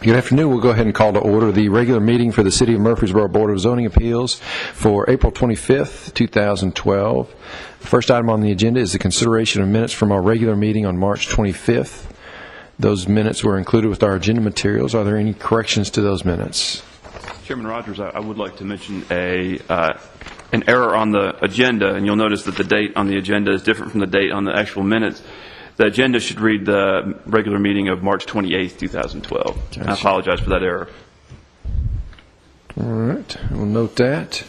Good afternoon. We'll go ahead and call to order the regular meeting for the City of Murfreesboro Board of Zoning Appeals for April 25th, 2012. The first item on the agenda is the consideration of minutes from our regular meeting on March 25th. Those minutes were included with our agenda materials. Are there any corrections to those minutes? Chairman Rogers, I would like to mention an error on the agenda, and you'll notice that the date on the agenda is different from the date on the actual minutes. The agenda should read the regular meeting of March 28th, 2012. Gotcha. I apologize for that error. All right. We'll note that.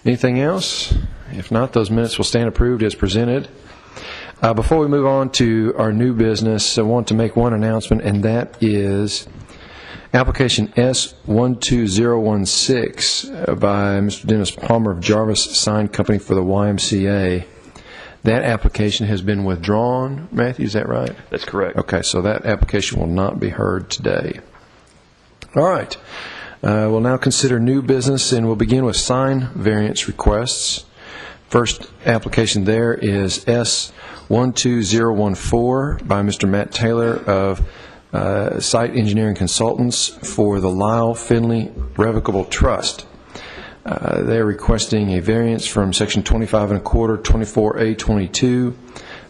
Anything else? If not, those minutes will stand approved as presented. Before we move on to our new business, I want to make one announcement, and that is application S12016 by Mr. Dennis Palmer of Jarvis Sign Company for the YMCA. That application has been withdrawn. Matthew, is that right? That's correct. Okay, so that application will not be heard today. All right. We'll now consider new business, and we'll begin with sign variance requests. First application there is S12014 by Mr. Matt Taylor of Site Engineering Consultants for the Lyle Finley Revocable Trust. They're requesting a variance from Section 25 1/4, 24A22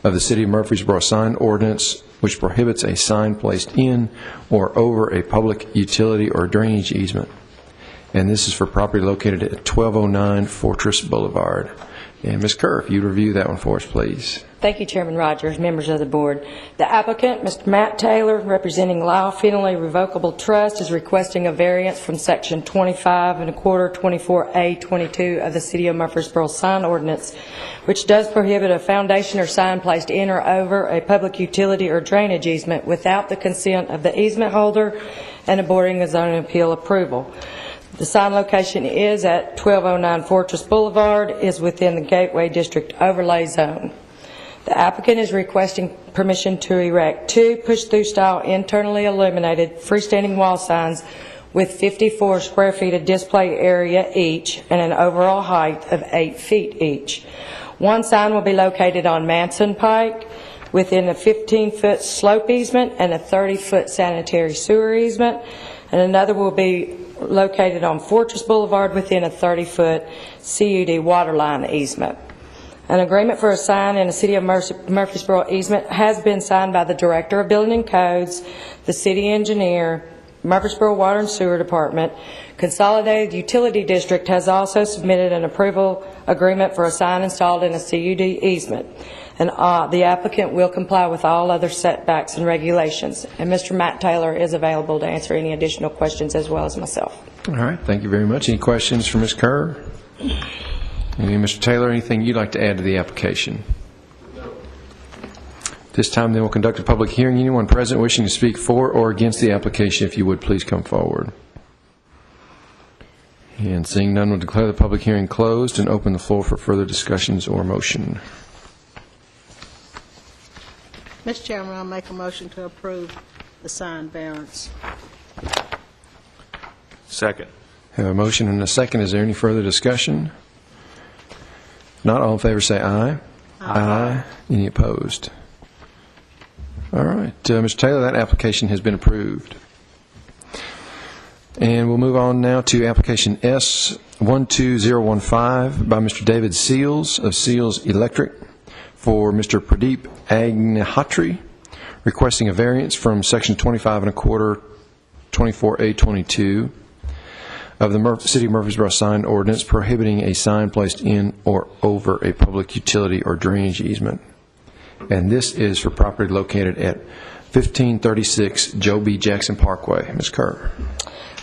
of the City of Murfreesboro Sign Ordinance, which prohibits a sign placed in or over a public utility or drainage easement. And this is for property located at 1209 Fortress Boulevard. And Ms. Kerr, if you'd review that one for us, please. Thank you, Chairman Rogers, members of the board. The applicant, Mr. Matt Taylor, representing Lyle Finley Revocable Trust, is requesting a variance from Section 25 1/4, 24A22 of the City of Murfreesboro Sign Ordinance, which does prohibit a foundation or sign placed in or over a public utility or drainage easement without the consent of the easement holder and aborting a zoning appeal approval. The sign location is at 1209 Fortress Boulevard, is within the Gateway District Overlay Zone. The applicant is requesting permission to erect 2 push-through style internally illuminated freestanding wall signs with 54 square feet of display area each and an overall height of 8 feet each. One sign will be located on Manson Pike within a 15-foot slope easement and a 30-foot sanitary sewer easement, and another will be located on Fortress Boulevard within a 30-foot CUD waterline easement. An agreement for a sign in the City of Murfreesboro easement has been signed by the Director of Building and Codes, the City Engineer, Murfreesboro Water and Sewer Department. Consolidated Utility District has also submitted an approval agreement for a sign installed in a CUD easement. And the applicant will comply with all other setbacks and regulations. And Mr. Matt Taylor is available to answer any additional questions as well as myself. All right. Thank you very much. Any questions for Ms. Kerr? Mr. Taylor, anything you'd like to add to the application? No. This time, then, we'll conduct a public hearing. Anyone present wishing to speak for or against the application, if you would, please come forward. And seeing none, we'll declare the public hearing closed and open the floor for further discussions or motion. Mr. Chairman, I'll make a motion to approve the sign variance. Second. Have a motion and a second. Is there any further discussion? Not all in favor say aye. Aye. Any opposed? All right. Mr. Taylor, that application has been approved. And we'll move on now to application S12015 by Mr. David Seals of Seals Electric for Mr. Pradeep Agnihotri, requesting a variance from Section 25 1/4, 24A22 of the City of Murfreesboro Sign Ordinance, prohibiting a sign placed in or over a public utility or drainage easement. And this is for property located at 1536 Joe B. Jackson Parkway. Ms. Kerr.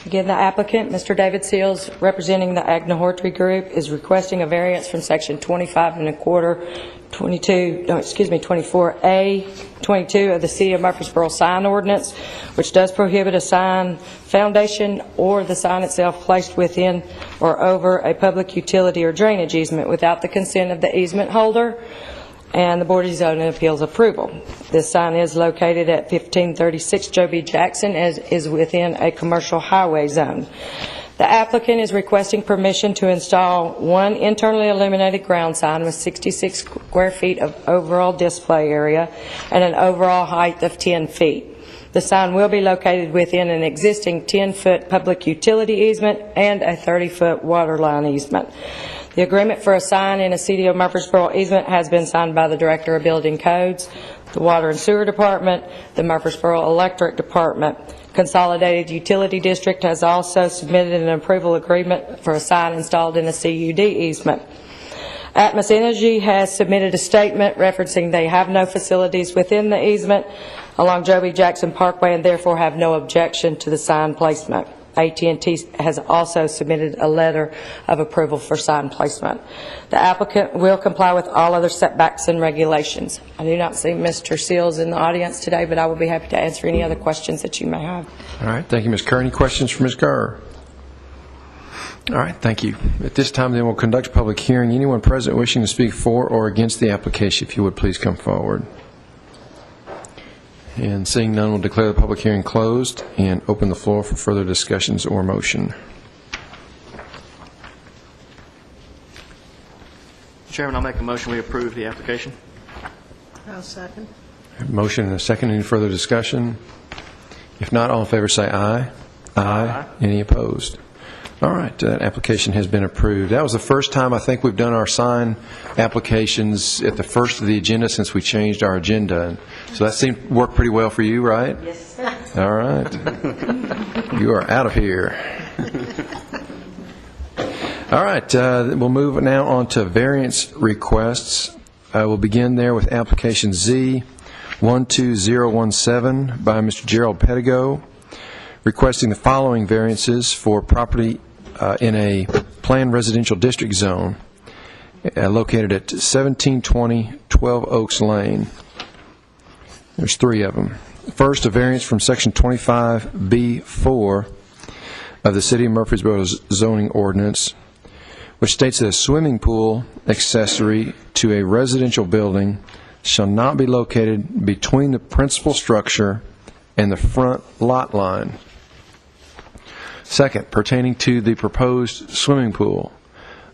Again, the applicant, Mr. David Seals, representing the Agnihotri Group, is requesting a variance from Section 25 1/4, 24A22 of the City of Murfreesboro Sign Ordinance, which does prohibit a sign foundation or the sign itself placed within or over a public utility or drainage easement without the consent of the easement holder and the Board of Zoning Appeals approval. This sign is located at 1536 Joe B. Jackson, as is within a commercial highway zone. The applicant is requesting permission to install one internally illuminated ground sign with 66 square feet of overall display area and an overall height of 10 feet. The sign will be located within an existing 10-foot public utility easement and a 30-foot water line easement. The agreement for a sign in a City of Murfreesboro easement has been signed by the Director of Building Codes, the Water and Sewer Department, the Murfreesboro Electric Department. Consolidated Utility District has also submitted an approval agreement for a sign installed in a CUD easement. Atmos Energy has submitted a statement referencing they have no facilities within the easement along Joby Jackson Parkway and therefore have no objection to the sign placement. AT&T has also submitted a letter of approval for sign placement. The applicant will comply with all other setbacks and regulations. I do not see Mr. Seals in the audience today, but I will be happy to answer any other questions that you may have. All right. Thank you, Ms. Kerr. Any questions for Ms. Kerr? All right. Thank you. At this time, then, we'll conduct a public hearing. Anyone present wishing to speak for or against the application, if you would please come forward. And seeing none, we'll declare the public hearing closed and open the floor for further discussions or motion. Chairman, I'll make a motion we approve the application. I'll second. Motion and a second. Any further discussion? If not, all in favor say aye. Aye. Any opposed? All right, that application has been approved. That was the first time I think we've done our sign applications at the first of the agenda since we changed our agenda. And so that seemed to work pretty well for you, right? Yes. All right. You are out of here. All right, we'll move now on to variance requests. We'll begin there with application Z12017 by Mr. Gerald Pettigo, requesting the following variances for property in a planned residential district zone located at 1720 12 Oaks Lane. There's three of them. First, a variance from Section 25B4 of the City of Murfreesboro's zoning ordinance, which states that a swimming pool accessory to a residential building shall not be located between the principal structure and the front lot line. Second, pertaining to the proposed swimming pool,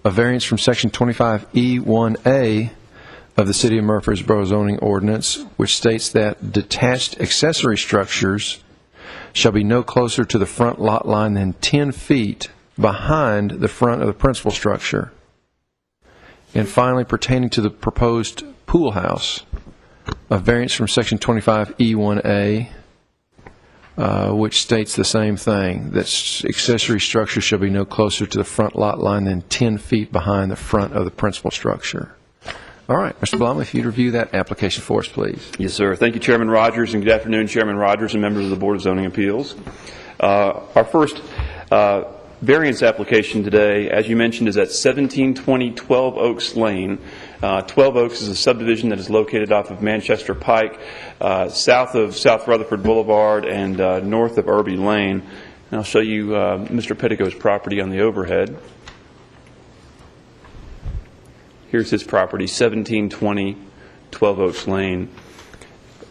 a variance from Section 25E1A of the City of Murfreesboro zoning ordinance, which states that detached accessory structures shall be no closer to the front lot line than 10 feet behind the front of the principal structure. And finally, pertaining to the proposed pool house, a variance from Section 25E1A, which states the same thing, that accessory structure shall be no closer to the front lot line than 10 feet behind the front of the principal structure. All right, Mr. Blum, if you'd review that application for us, please. Yes, sir. Thank you, Chairman Rogers, and good afternoon, Chairman Rogers and members of the Board of Zoning Appeals. Our first variance application today, as you mentioned, is at 1720 12 Oaks Lane. 12 Oaks is a subdivision that is located off of Manchester Pike, south of South Rutherford Boulevard and north of Irby Lane. And I'll show you Mr. Pettigo's property on the overhead. Here's his property, 1720 12 Oaks Lane.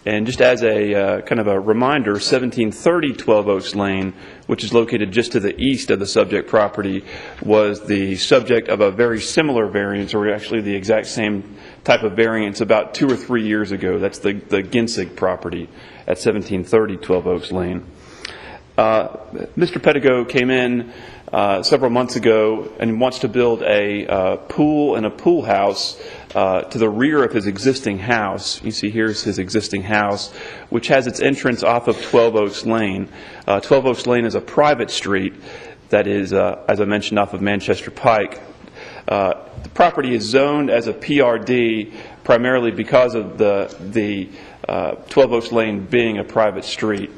And just as a kind of a reminder, 1730 12 Oaks Lane, which is located just to the east of the subject property, was the subject of a very similar variance, or actually the exact same type of variance, about 2 or 3 years ago. That's the Ginsig property at 1730 12 Oaks Lane. Mr. Pettigo came in several months ago and wants to build a pool and a pool house to the rear of his existing house. You see here's his existing house, which has its entrance off of 12 Oaks Lane. 12 Oaks Lane is a private street that is, as I mentioned, off of Manchester Pike. The property is zoned as a PRD primarily because of the 12 Oaks Lane being a private street.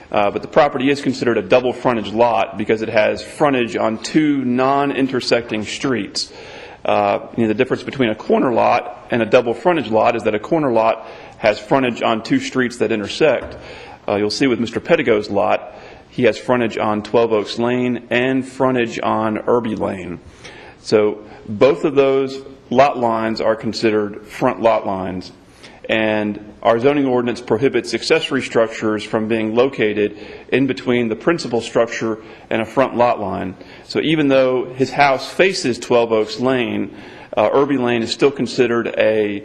But the property is considered a double frontage lot because it has frontage on two non-intersecting streets. The difference between a corner lot and a double frontage lot is that a corner lot has frontage on two streets that intersect. You'll see with Mr. Pettigo's lot, he has frontage on 12 Oaks Lane and frontage on Irby Lane. So both of those lot lines are considered front lot lines. And our zoning ordinance prohibits accessory structures from being located in between the principal structure and a front lot line. So even though his house faces 12 Oaks Lane, Irby Lane is still considered a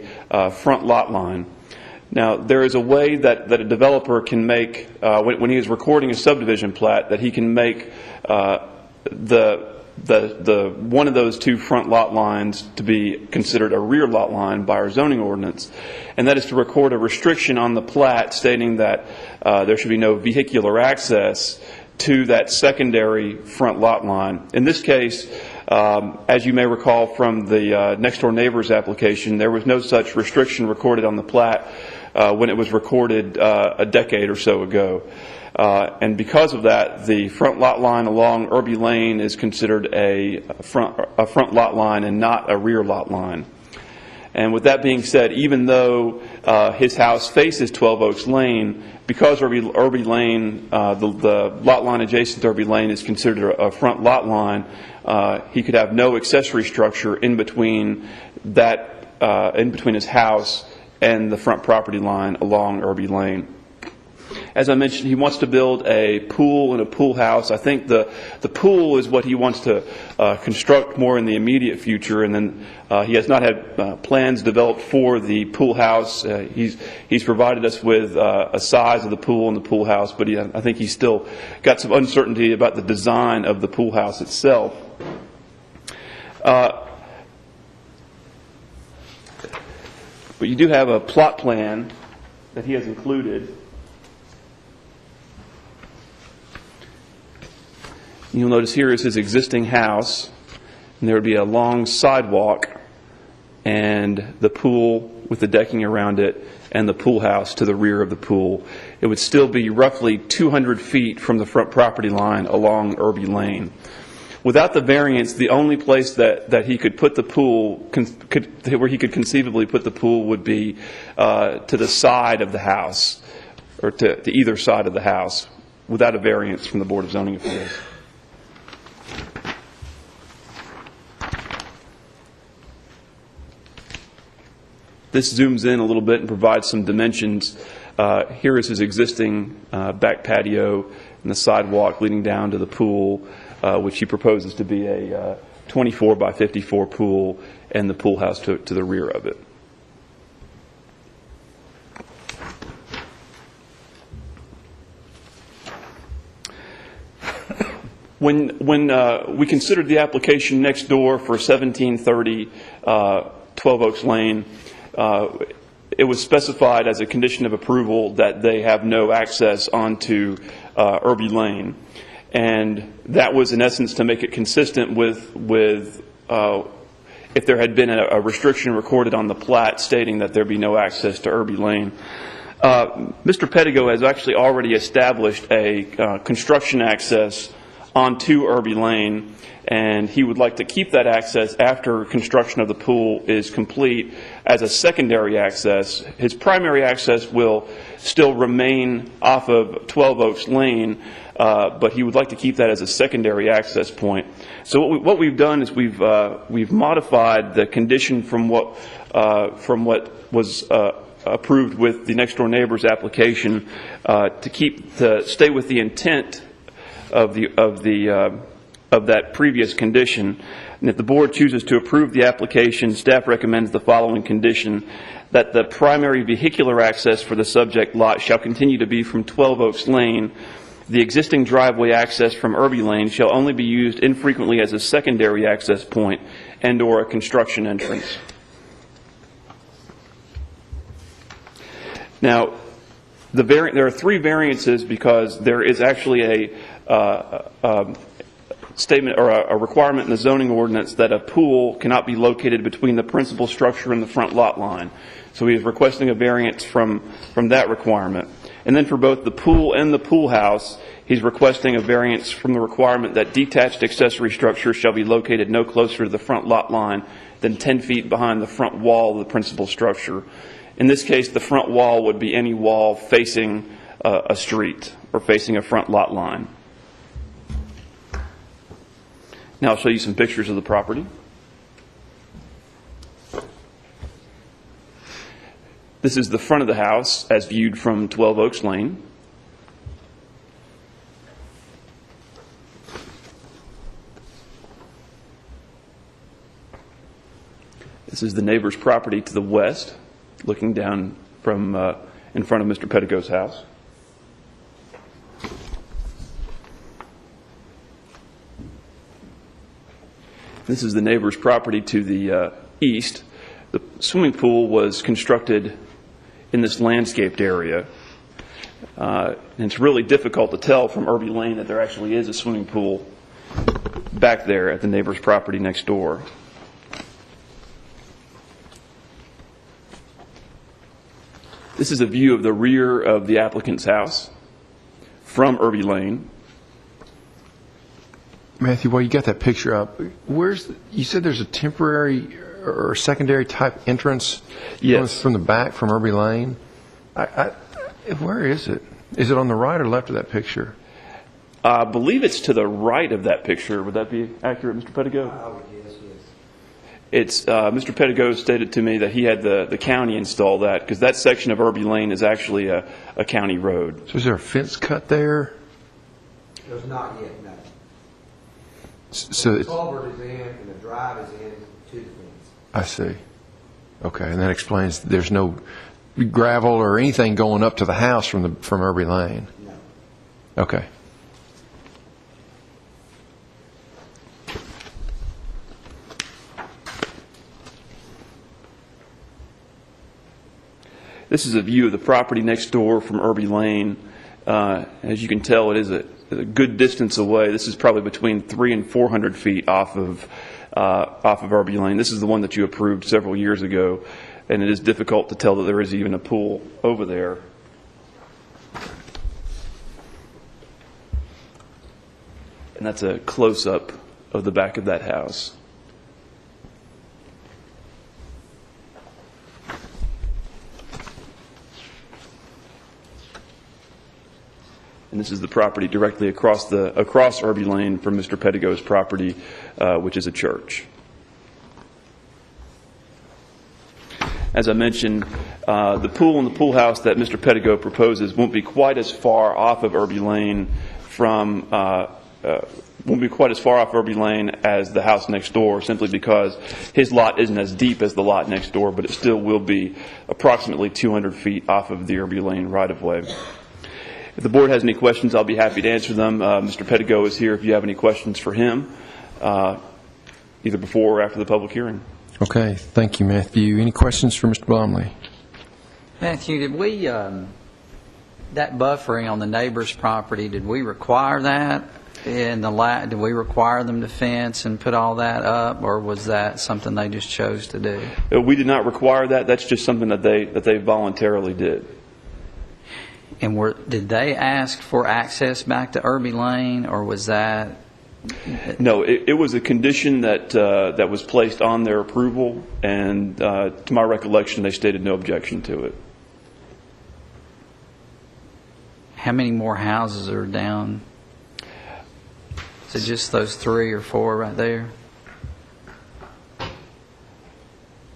front lot line. Now, there is a way that a developer can make, when he is recording a subdivision plat, that he can make the one of those two front lot lines to be considered a rear lot line by our zoning ordinance, and that is to record a restriction on the plat stating that there should be no vehicular access to that secondary front lot line. In this case, as you may recall from the next door neighbor's application, there was no such restriction recorded on the plat when it was recorded a decade or so ago. And because of that, the front lot line along Irby Lane is considered a front lot line and not a rear lot line. And with that being said, even though his house faces 12 Oaks Lane, because Irby Lane, the lot line adjacent to Irby Lane is considered a front lot line, he could have no accessory structure in between his house and the front property line along Irby Lane. As I mentioned, he wants to build a pool and a pool house. I think the pool is what he wants to construct more in the immediate future, and then he has not had plans developed for the pool house. He's provided us with a size of the pool and the pool house, but I think he's still got some uncertainty about the design of the pool house itself. But you do have a plot plan that he has included. You'll notice here is his existing house, and there would be a long sidewalk and the pool with the decking around it and the pool house to the rear of the pool. It would still be roughly 200 feet from the front property line along Irby Lane. Without the variance, the only place that he could put the pool, where he could conceivably put the pool, would be to the side of the house, or to either side of the house, without a variance from the Board of Zoning Appeals. This zooms in a little bit and provides some dimensions. Here is his existing back patio and the sidewalk leading down to the pool, which he proposes to be a 24 by 54 pool, and the pool house to the rear of it. When we considered the application next door for 1730 12 Oaks Lane, it was specified as a condition of approval that they have no access onto Irby Lane. And that was in essence to make it consistent with if there had been a restriction recorded on the plat stating that there be no access to Irby Lane. Mr. Pettigo has actually already established a construction access onto Irby Lane, and he would like to keep that access after construction of the pool is complete as a secondary access. His primary access will still remain off of 12 Oaks Lane, but he would like to keep that as a secondary access point. So what we've done is we've modified the condition from what was approved with the next door neighbor's application to stay with the intent of that previous condition. And if the board chooses to approve the application, staff recommends the following condition: that the primary vehicular access for the subject lot shall continue to be from 12 Oaks Lane. The existing driveway access from Irby Lane shall only be used infrequently as a secondary access point and or a construction entrance. Now, there are three variances because there is actually a statement or a requirement in the zoning ordinance that a pool cannot be located between the principal structure and the front lot line. So he is requesting a variance from that requirement. And then for both the pool and the pool house, he's requesting a variance from the requirement that detached accessory structures shall be located no closer to the front lot line than 10 feet behind the front wall of the principal structure. In this case, the front wall would be any wall facing a street or facing a front lot line. Now I'll show you some pictures of the property. This is the front of the house as viewed from 12 Oaks Lane. This is the neighbor's property to the west, looking down from in front of Mr. Pettigo's house. This is the neighbor's property to the east. The swimming pool was constructed in this landscaped area. And it's really difficult to tell from Irby Lane that there actually is a swimming pool back there at the neighbor's property next door. This is a view of the rear of the applicant's house from Irby Lane. Matthew, while you got that picture up, you said there's a temporary or secondary type entrance? Yes. From the back from Irby Lane? Where is it? Is it on the right or left of that picture? I believe it's to the right of that picture. Would that be accurate, Mr. Pettigo? I would guess, yes. It's Mr. Pettigo stated to me that he had the county install that, because that section of Irby Lane is actually a county road. So is there a fence cut there? There's not yet, no. So The it's, culvert is in and the drive is in to the fence. I see. Okay, and that explains there's no gravel or anything going up to the house from Irby Lane. No. Okay. This is a view of the property next door from Irby Lane. As you can tell, it is a good distance away. This is probably between 300 and 400 feet off of Irby Lane. This is the one that you approved several years ago, and it is difficult to tell that there is even a pool over there. And that's a close-up of the back of that house. And this is the property directly across Irby Lane from Mr. Pettigo's property, which is a church. As I mentioned, the pool and the pool house that Mr. Pettigo proposes won't be quite as far off of Irby Lane as the house next door, simply because his lot isn't as deep as the lot next door, but it still will be approximately 200 feet off of the Irby Lane right-of-way. If the board has any questions, I'll be happy to answer them. Mr. Pettigo is here if you have any questions for him, either before or after the public hearing. Okay, thank you, Matthew. Any questions for Mr. Blomley? Matthew, did we, that buffering on the neighbor's property, did we require that? Did we require them to fence and put all that up, or was that something they just chose to do? We did not require that. That's just something that they voluntarily did. And did they ask for access back to Irby Lane, or was that? No, it was a condition that was placed on their approval, and to my recollection, they stated no objection to it. How many more houses are down? Is it just those 3 or 4 right there?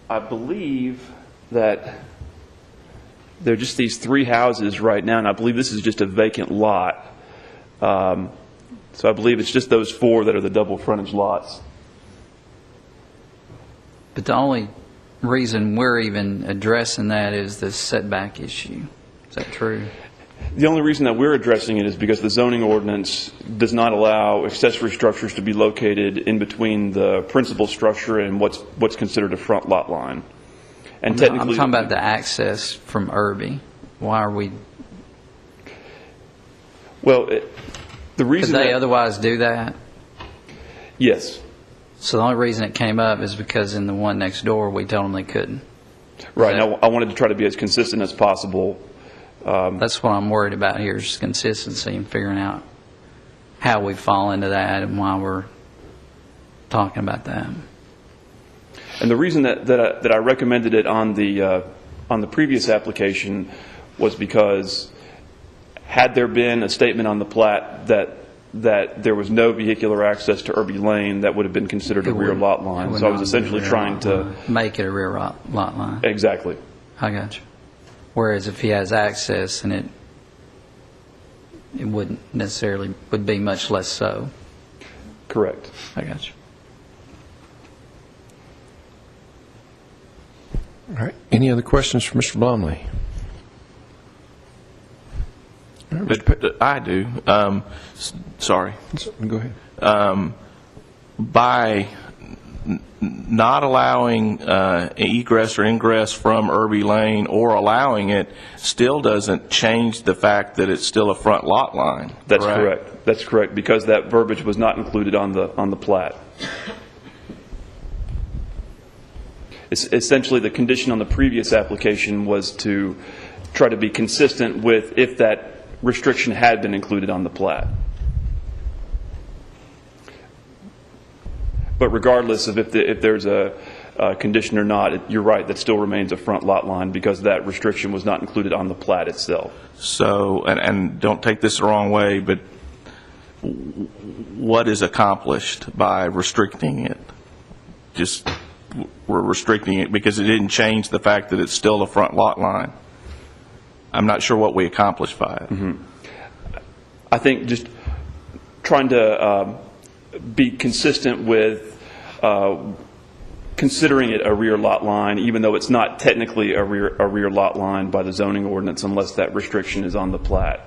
I believe that there are just these 3 houses right now, and I believe this is just a vacant lot. So I believe it's just those 4 that are the double frontage lots. But the only reason we're even addressing that is the setback issue. Is that true? The only reason that we're addressing it is because the zoning ordinance does not allow accessory structures to be located in between the principal structure and what's considered a front lot line. And technically, I'm talking about the access from Irby. Why are we? Well, the reason Could they that, otherwise do that? yes, So the only reason it came up is because in the one next door we told them they couldn't. right. Now, I wanted to try to be as consistent as possible. That's what I'm worried about here is consistency and figuring out how we fall into that and why we're talking about that. And the reason that I recommended it on the previous application was because had there been a statement on the plat that there was no vehicular access to Irby Lane, that would have been considered a rear lot line. So I was essentially trying to make it a rear lot line. Exactly. I got you. Whereas if he has access, and it wouldn't necessarily would be much less so. Correct. I got you. All right. Any other questions for Mr. Blomley? I do. Sorry. Go ahead. By not allowing egress or ingress from Irby Lane or allowing it still doesn't change the fact that it's still a front lot line. That's correct. That's correct, because that verbiage was not included on the plat. It's essentially, the condition on the previous application was to try to be consistent with if that restriction had been included on the plat. But regardless of if there's a condition or not, you're right, that still remains a front lot line because that restriction was not included on the plat itself. So, and don't take this the wrong way, but what is accomplished by restricting it? Just, we're restricting it because it didn't change the fact that it's still a front lot line. I'm not sure what we accomplished by it. Mm-hmm. I think just trying to be consistent with considering it a rear lot line, even though it's not technically a rear lot line by the zoning ordinance unless that restriction is on the plat.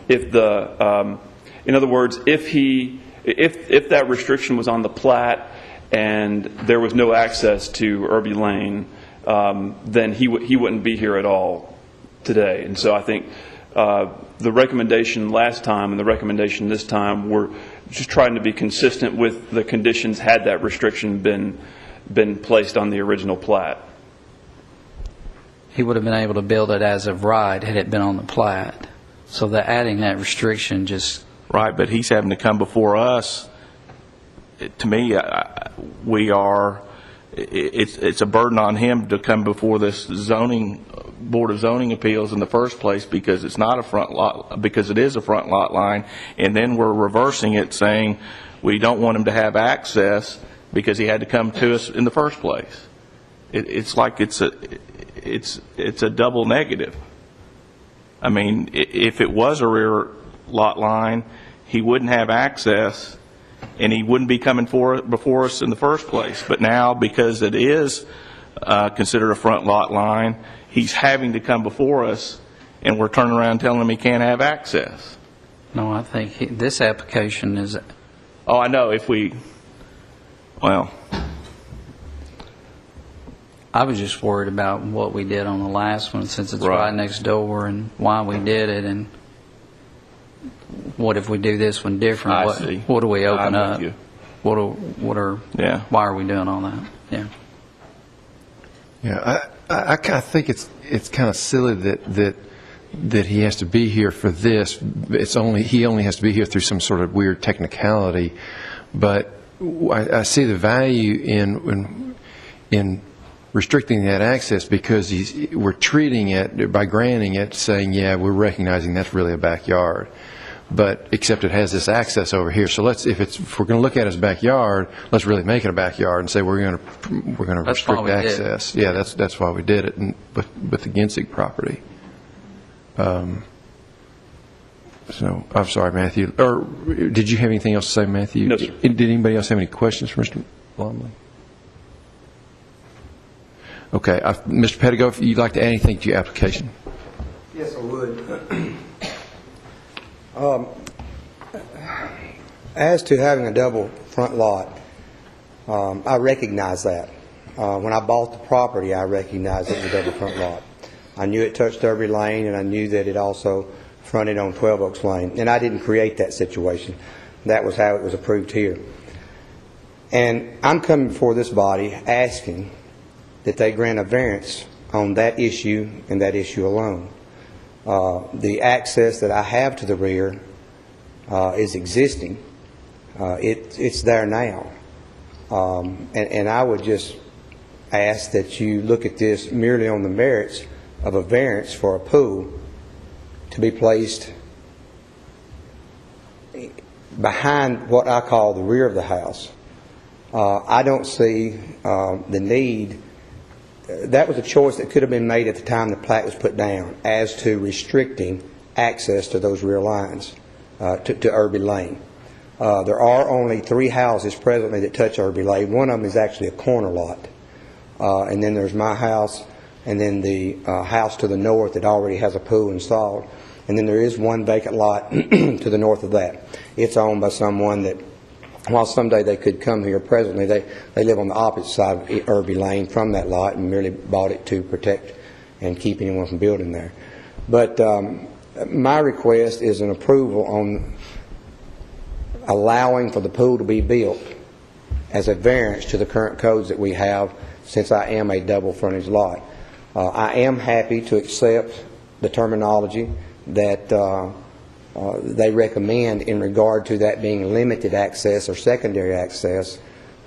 If the, in other words, if that restriction was on the plat and there was no access to Irby Lane, then he wouldn't be here at all today. And so I think the recommendation last time and the recommendation this time were just trying to be consistent with the conditions had that restriction been placed on the original plat. He would have been able to build it as of right had it been on the plat. So that adding that restriction just... Right, but he's having to come before us. To me, it's a burden on him to come before this Board of Zoning Appeals in the first place because it's not a front lot, because it is a front lot line, and then we're reversing it saying we don't want him to have access because he had to come to us in the first place. It's like it's a double negative. I mean, if it was a rear lot line, he wouldn't have access and he wouldn't be coming before us in the first place. But now, because it is considered a front lot line, he's having to come before us, and we're turning around telling him he can't have access. No, I think this application is... Oh, I know. If we... Well... I was just worried about what we did on the last one, since it's right next door, and why we did it, and what if we do this one different? What do we open up? Why are we doing all that? Yeah. Yeah, I kind of think it's kind of silly that he has to be here for this. He only has to be here through some sort of weird technicality, but I see the value in restricting that access because we're treating it by granting it, saying, yeah, we're recognizing that's really a backyard, but except it has this access over here. So if we're going to look at it as backyard, let's really make it a backyard and say we're going to restrict access. Yeah, that's why we did it with the Ginsig property. So I'm sorry, Matthew. Or did you have anything else to say, Matthew? No, sir. Did anybody else have any questions for Mr. Blomley? Okay, Mr. Pettigo, if you'd like to add anything to your application. Yes, I would. As to having a double front lot, I recognize that. When I bought the property, I recognized it was a double front lot. I knew it touched Irby Lane, and I knew that it also fronted on 12 Oaks Lane. And I didn't create that situation. That was how it was approved here. And I'm coming before this body asking that they grant a variance on that issue and that issue alone. The access that I have to the rear is existing. It's there now. And I would just ask that you look at this merely on the merits of a variance for a pool to be placed behind what I call the rear of the house. I don't see the need. That was a choice that could have been made at the time the plat was put down as to restricting access to those rear lines to Irby Lane. There are only 3 houses presently that touch Irby Lane. One of them is actually a corner lot. And then there's my house, and then the house to the north that already has a pool installed. And then there is one vacant lot to the north of that. It's owned by someone that, while someday they could come here, presently they live on the opposite side of Irby Lane from that lot and merely bought it to protect and keep anyone from building there. But my request is an approval on allowing for the pool to be built as a variance to the current codes that we have, since I am a double frontage lot. I am happy to accept the terminology that they recommend in regard to that being limited access or secondary access,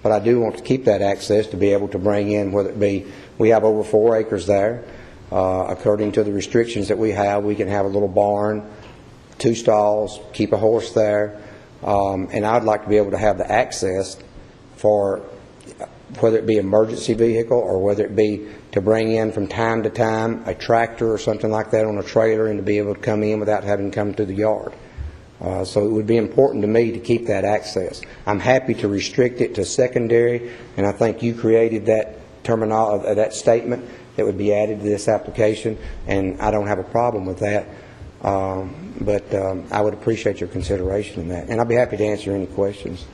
but I do want to keep that access to be able to bring in, whether it be, we have over 4 acres there. According to the restrictions that we have, we can have a little barn, 2 stalls, keep a horse there, and I'd like to be able to have the access for whether it be emergency vehicle or whether it be to bring in from time to time a tractor or something like that on a trailer and to be able to come in without having to come through the yard. So it would be important to me to keep that access. I'm happy to restrict it to secondary, and I think you created that terminology, that statement that would be added to this application, and I don't have a problem with that. But I would appreciate your consideration in that, and I'll be happy to answer any questions.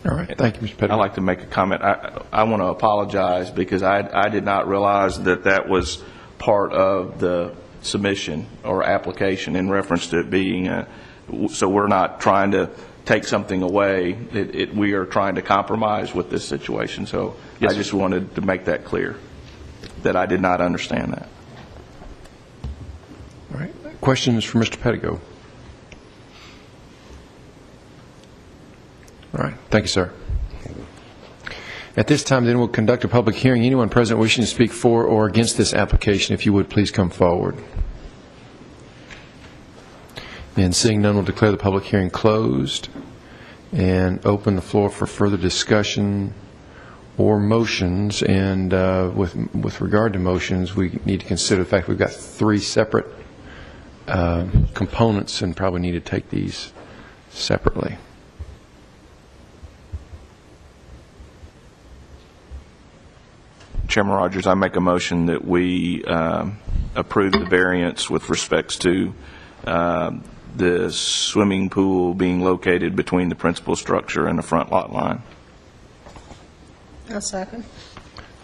All right. Thank you, Mr. Pettigrew. I'd like to make a comment. I want to apologize because I did not realize that that was part of the submission or application in reference to it being so we're not trying to take something away. We are trying to compromise with this situation. So yes, I just wanted to make that clear, that I did not understand that. All right. Questions for Mr. Pettigrew? All right. Thank you, sir. At this time, then, we'll conduct a public hearing. Anyone present wishing to speak for or against this application, if you would, please come forward. And seeing none, we'll declare the public hearing closed and open the floor for further discussion or motions. And with regard to motions, we need to consider the fact we've got 3 separate components and probably need to take these separately. Chairman Rogers, I make a motion that we approve the variance with respects to the swimming pool being located between the principal structure and the front lot line. I'll second.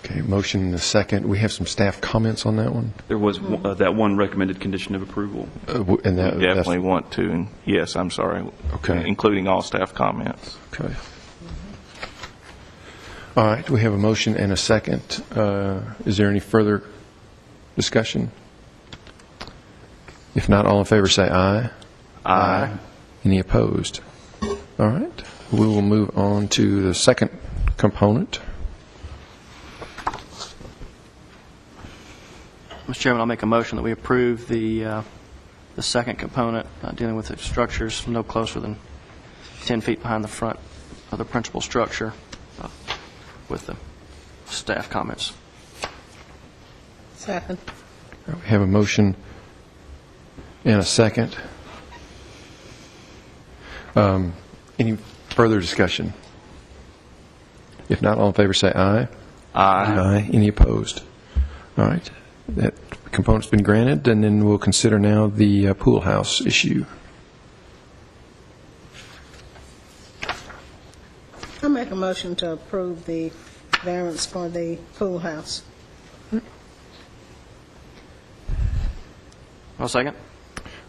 Okay, motion and a second. We have some staff comments on that one. There was that one recommended condition of approval. And that, We definitely want to, and yes, I'm sorry. Okay. Including all staff comments. Okay. All right, we have a motion and a second. Is there any further discussion? If not, all in favor say aye. Aye. Any opposed? All right, we will move on to the second component. Mr. Chairman, I'll make a motion that we approve the second component dealing with the structures no closer than 10 feet behind the front of the principal structure with the staff comments. Second. We have a motion and a second. Any further discussion? If not, all in favor say aye. Aye. Any opposed? All right. That component's been granted, and then we'll consider now the pool house issue. I'll make a motion to approve the variance for the pool house. I'll second.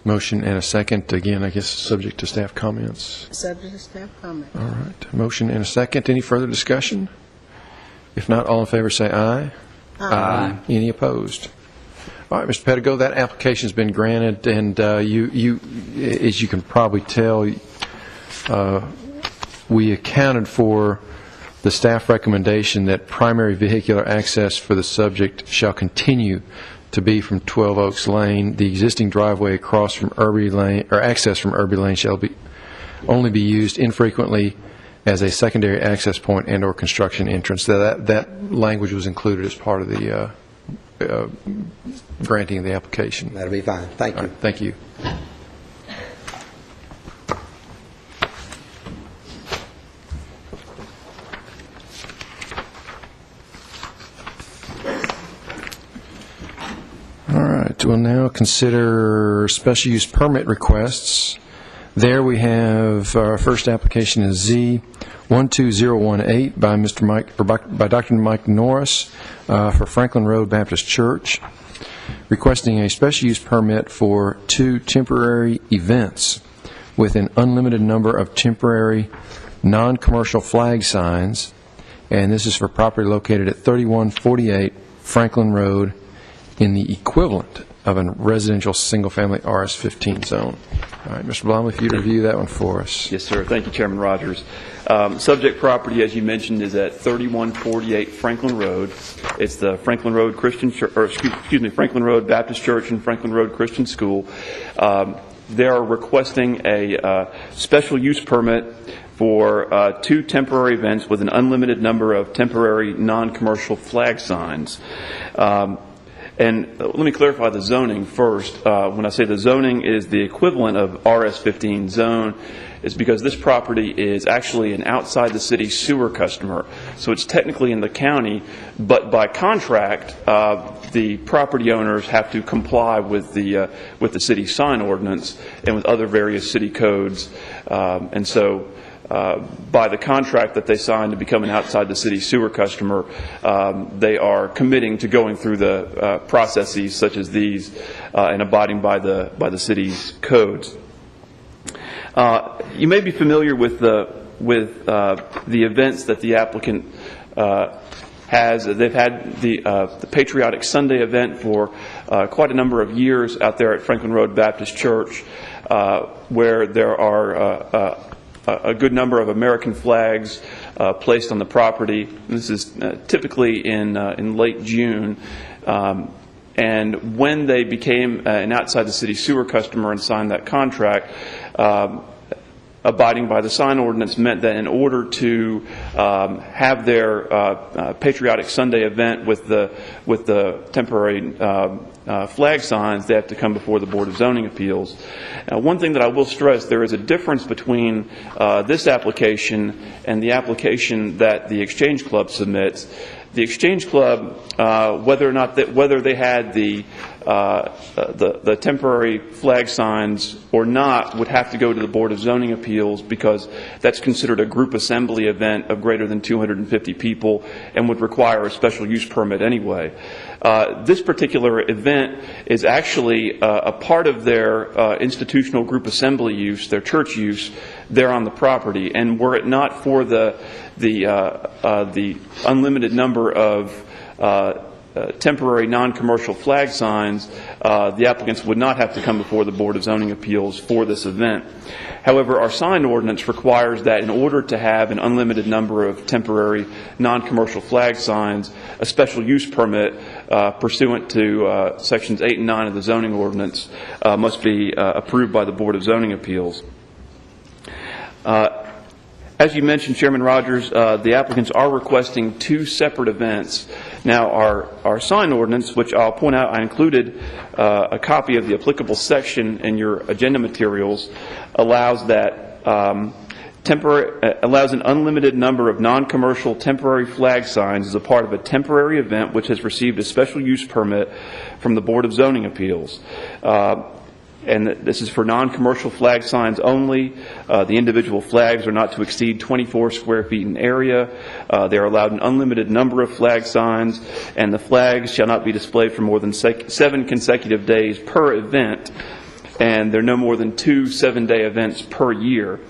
Motion and a second. Again, I guess subject to staff comments. Subject to staff comment. All right. Motion and a second. Any further discussion? If not, all in favor say aye. Aye. Any opposed? All right, Mr. Pettigrew, that application's been granted, and you, as you can probably tell, we accounted for the staff recommendation that primary vehicular access for the subject shall continue to be from 12 Oaks Lane. The existing driveway across from Irby Lane, or access from Irby Lane, shall only be used infrequently as a secondary access point and or construction entrance. That language was included as part of the granting of the application. That'll be fine. Thank you. All right, thank you. we'll now consider special use permit requests. There we have our first application is Z 12018 by Dr. Mike Norris for Franklin Road Baptist Church, requesting a special use permit for 2 temporary events with an unlimited number of temporary non-commercial flag signs, and this is for property located at 3148 Franklin Road in the equivalent of a residential single-family RS-15 zone. All right, Mr. Blomley, if you'd review that one for us. Yes, sir. Thank you, Chairman Rogers. Subject property, as you mentioned, is at 3148 Franklin Road. It's the Franklin Road Christian, Franklin Road Baptist Church and Franklin Road Christian School. They are requesting a special use permit for 2 temporary events with an unlimited number of temporary non-commercial flag signs. And let me clarify the zoning first. When I say the zoning is the equivalent of RS-15 zone, it's because this property is actually an outside the city sewer customer. So it's technically in the county, but by contract, the property owners have to comply with the city sign ordinance and with other various city codes. And so by the contract that they signed to become an outside the city sewer customer, they are committing to going through the processes such as these and abiding by the city's codes. You may be familiar with the events that the applicant has. They've had the Patriotic Sunday event for quite a number of years out there at Franklin Road Baptist Church, where there are a good number of American flags placed on the property. This is typically in late June. And when they became an outside the city sewer customer and signed that contract, abiding by the sign ordinance meant that in order to have their Patriotic Sunday event with the temporary flag signs, they have to come before the Board of Zoning Appeals. Now, one thing that I will stress, there is a difference between this application and the application that the Exchange Club submits. The Exchange Club, whether they had the temporary flag signs or not, would have to go to the Board of Zoning Appeals because that's considered a group assembly event of greater than 250 people and would require a special use permit anyway. This particular event is actually a part of their institutional group assembly use, their church use, there on the property. And were it not for the unlimited number of temporary non-commercial flag signs, the applicants would not have to come before the Board of Zoning Appeals for this event. However, our sign ordinance requires that in order to have an unlimited number of temporary non-commercial flag signs, a special use permit pursuant to Sections 8 and 9 of the zoning ordinance must be approved by the Board of Zoning Appeals. As you mentioned, Chairman Rogers, the applicants are requesting 2 separate events. Now, our sign ordinance, which I'll point out, I included a copy of the applicable section in your agenda materials, allows that allows an unlimited number of non-commercial temporary flag signs as a part of a temporary event which has received a special use permit from the Board of Zoning Appeals. And this is for non-commercial flag signs only. The individual flags are not to exceed 24 square feet in area. They are allowed an unlimited number of flag signs, and the flags shall not be displayed for more than 7 consecutive days per event, and there are no more than 2 7-day events per year.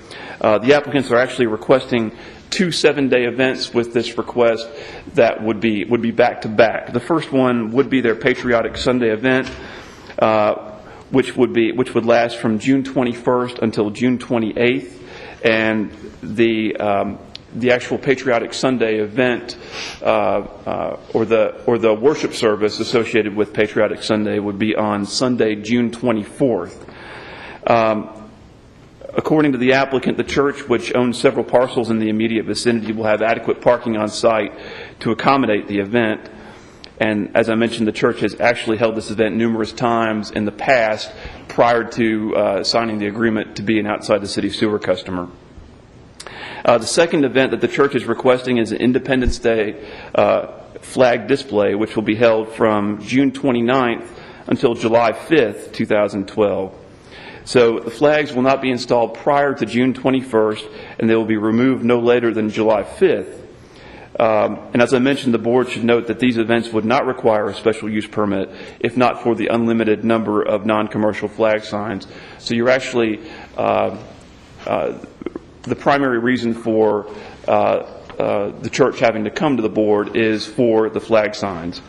The applicants are actually requesting 2 7-day events with this request that would be back to back. The first one would be their Patriotic Sunday event, which would last from June 21st until June 28th, and the actual Patriotic Sunday event or the worship service associated with Patriotic Sunday would be on Sunday, June 24th. According to the applicant, the church, which owns several parcels in the immediate vicinity, will have adequate parking on site to accommodate the event. And as I mentioned, the church has actually held this event numerous times in the past prior to signing the agreement to be an outside the city sewer customer. The second event that the church is requesting is an Independence Day flag display, which will be held from June 29th until July 5th, 2012. So the flags will not be installed prior to June 21st, and they will be removed no later than July 5th. And as I mentioned, the board should note that these events would not require a special use permit if not for the unlimited number of non-commercial flag signs. So you're actually, the primary reason for the church having to come to the board is for the flag signs.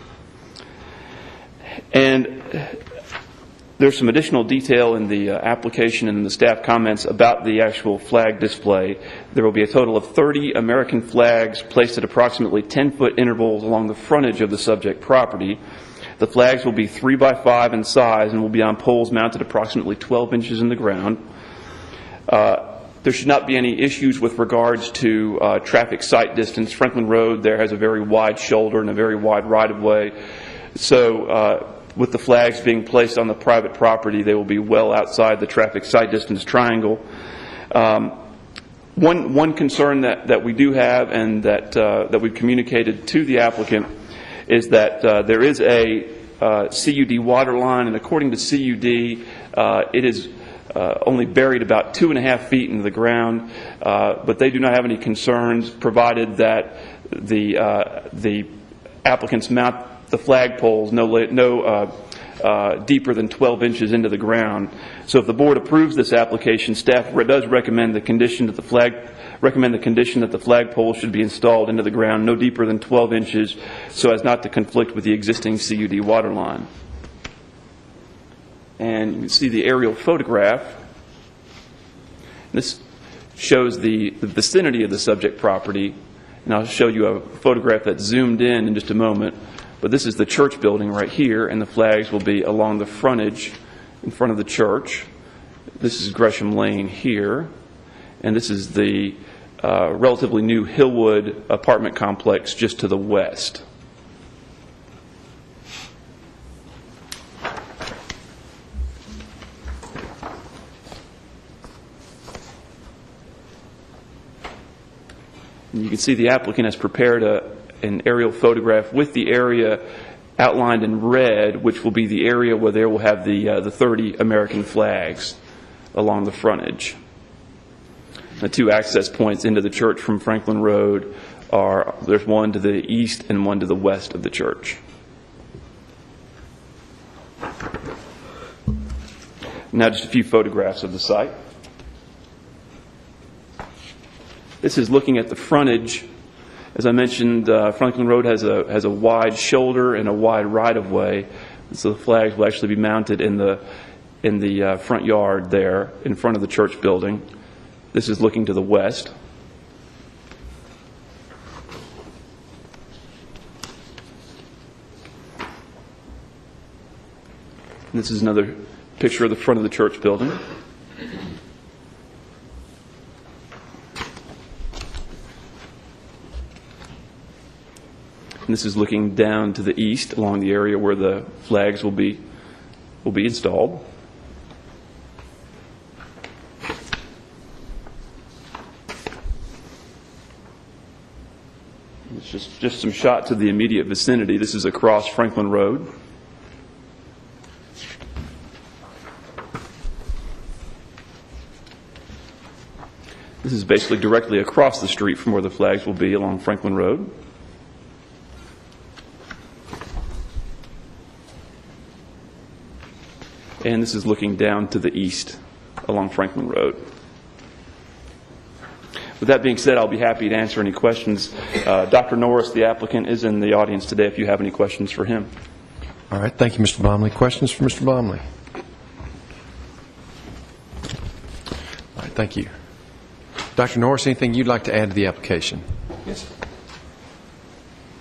And there's some additional detail in the application and in the staff comments about the actual flag display. There will be a total of 30 American flags placed at approximately 10-foot intervals along the frontage of the subject property. The flags will be 3 by 5 in size and will be on poles mounted approximately 12 inches in the ground. There should not be any issues with regards to traffic sight distance. Franklin Road there has a very wide shoulder and a very wide right-of-way. So with the flags being placed on the private property, they will be well outside the traffic sight distance triangle. One concern that we do have and that we've communicated to the applicant is that there is a CUD water line, and according to CUD, it is only buried about 2.5 feet into the ground, but they do not have any concerns provided that the applicants mount the flagpoles no deeper than 12 inches into the ground. So if the board approves this application, staff does recommend the condition that the flagpole should be installed into the ground no deeper than 12 inches so as not to conflict with the existing CUD water line. And you can see the aerial photograph. This shows the vicinity of the subject property, and I'll show you a photograph that's zoomed in just a moment. But this is the church building right here, and the flags will be along the frontage in front of the church. This is Gresham Lane here, and this is the relatively new Hillwood apartment complex just to the west. And you can see the applicant has prepared an aerial photograph with the area outlined in red, which will be the area where they will have the 30 American flags along the frontage. The two access points into the church from Franklin Road there's one to the east and one to the west of the church. Now just a few photographs of the site. This is looking at the frontage. As I mentioned, Franklin Road has a wide shoulder and a wide right-of-way, so the flags will actually be mounted in the front yard there in front of the church building. This is looking to the west. And this is another picture of the front of the church building. And this is looking down to the east along the area where the flags will be installed. It's just some shots of the immediate vicinity. This is across Franklin Road. This is basically directly across the street from where the flags will be along Franklin Road. And this is looking down to the east along Franklin Road. With that being said, I'll be happy to answer any questions. Dr. Norris, the applicant, is in the audience today if you have any questions for him. All right. Thank you, Mr. Bomley. Questions for Mr. Bomley? All right. Thank you. Dr. Norris, anything you'd like to add to the application? Yes.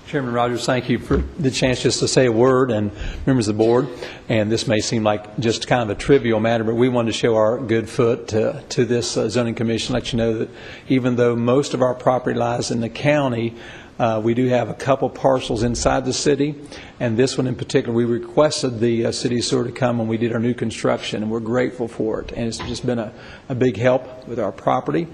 Chairman Rogers, thank you for the chance just to say a word, and members of the board. And this may seem like just kind of a trivial matter, but we wanted to show our good foot to this zoning commission, let you know that even though most of our property lies in the county, we do have a couple parcels inside the city, and this one in particular, we requested the city sewer to come when we did our new construction, and we're grateful for it. And it's just been a big help with our property.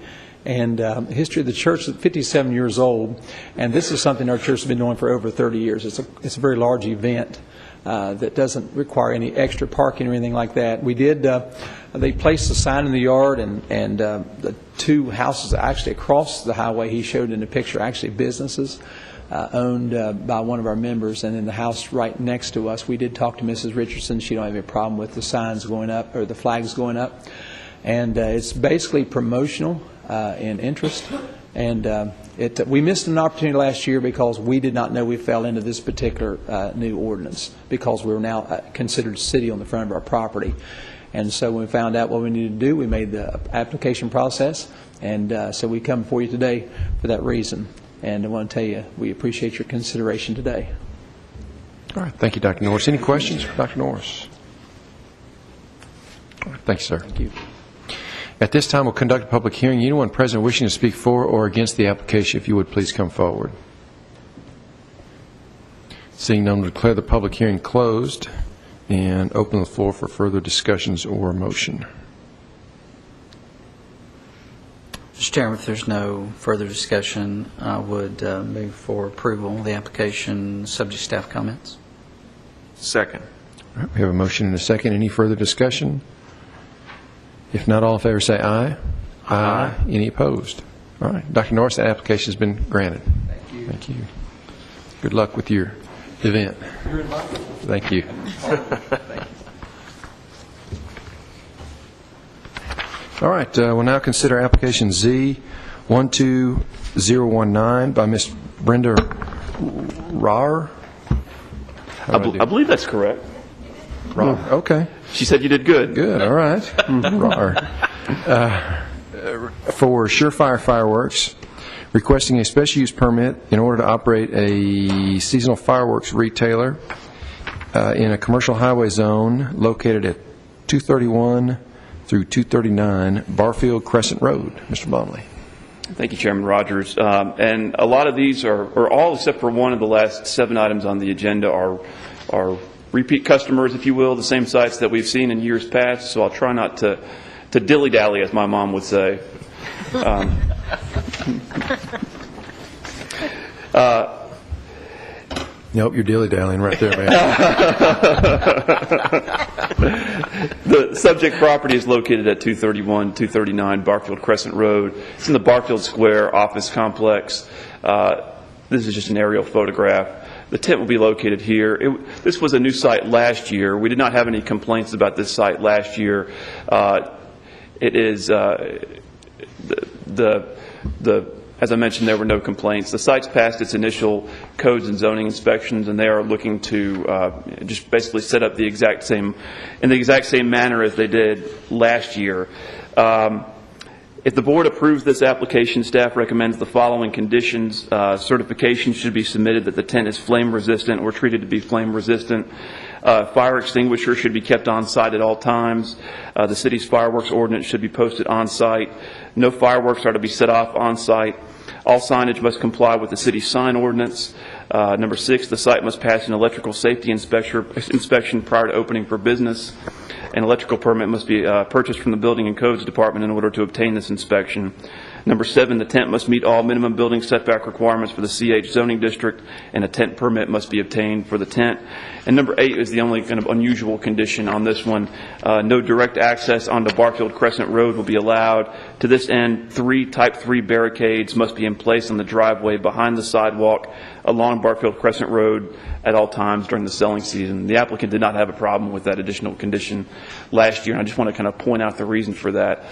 And the history of the church is 57 years old, and this is something our church has been doing for over 30 years. It's a very large event. that doesn't require any extra parking or anything like that. We did, they placed a sign in the yard, and the two houses actually across the highway he showed in the picture, actually businesses owned by one of our members, and then the house right next to us. We did talk to Mrs. Richardson. She don't have any problem with the signs going up or the flags going up. And it's basically promotional in interest. And we missed an opportunity last year because we did not know we fell into this particular new ordinance, because we're now considered city on the front of our property. And so when we found out what we needed to do, we made the application process. And so we come before you today for that reason. And I want to tell you, we appreciate your consideration today. All right. Thank you, Dr. Norris. Any questions for Dr. Norris? All right. Thank you, sir. Thank you. At this time, we'll conduct a public hearing. Anyone present wishing to speak for or against the application, if you would please come forward. Seeing none, we'll declare the public hearing closed and open the floor for further discussions or motion. Mr. Chairman, if there's no further discussion, I would move for approval of the application, subject staff comments. Second. All right, we have a motion and a second. Any further discussion? If not, all in favor say aye. Aye. Any opposed? All right. Dr. Norris, that application has been granted. Thank you. Thank you. Good luck with your event. You're in luck. Thank you. All right. We'll now consider application Z12019 by Ms. Brenda Rahr. I believe that's correct. Rahr. Okay. She said you did good. Good, all right. Rahr. For Surefire Fireworks, requesting a special use permit in order to operate a seasonal fireworks retailer in a commercial highway zone located at 231 through 239 Barfield Crescent Road. Mr. Blomley. Thank you, Chairman Rogers. And a lot of these or all except for one of the last 7 items on the agenda are repeat customers, if you will, the same sites that we've seen in years past, so I'll try not to dilly-dally, as my mom would say. Nope, you're dilly-dallying right there, man. The subject property is located at 231, 239 Barfield Crescent Road. It's in the Barfield Square office complex. This is just an aerial photograph. The tent will be located here. This was a new site last year. We did not have any complaints about this site last year. It is as I mentioned, there were no complaints. The site's passed its initial codes and zoning inspections, and they are looking to just basically set up in the exact same manner as they did last year. If the board approves this application, staff recommends the following conditions. Certification should be submitted that the tent is flame resistant or treated to be flame resistant. Fire extinguisher should be kept on site at all times. The city's fireworks ordinance should be posted on site. No fireworks are to be set off on site. All signage must comply with the city's sign ordinance. Number 6, the site must pass an electrical safety inspection prior to opening for business. An electrical permit must be purchased from the Building and Codes Department in order to obtain this inspection. Number 7, the tent must meet all minimum building setback requirements for the CH zoning district, and a tent permit must be obtained for the tent. And number 8 is the only kind of unusual condition on this one. No direct access onto Barfield Crescent Road will be allowed. To this end, 3 Type 3 barricades must be in place on the driveway behind the sidewalk along Barfield Crescent Road at all times during the selling season. The applicant did not have a problem with that additional condition last year, and I just want to kind of point out the reason for that.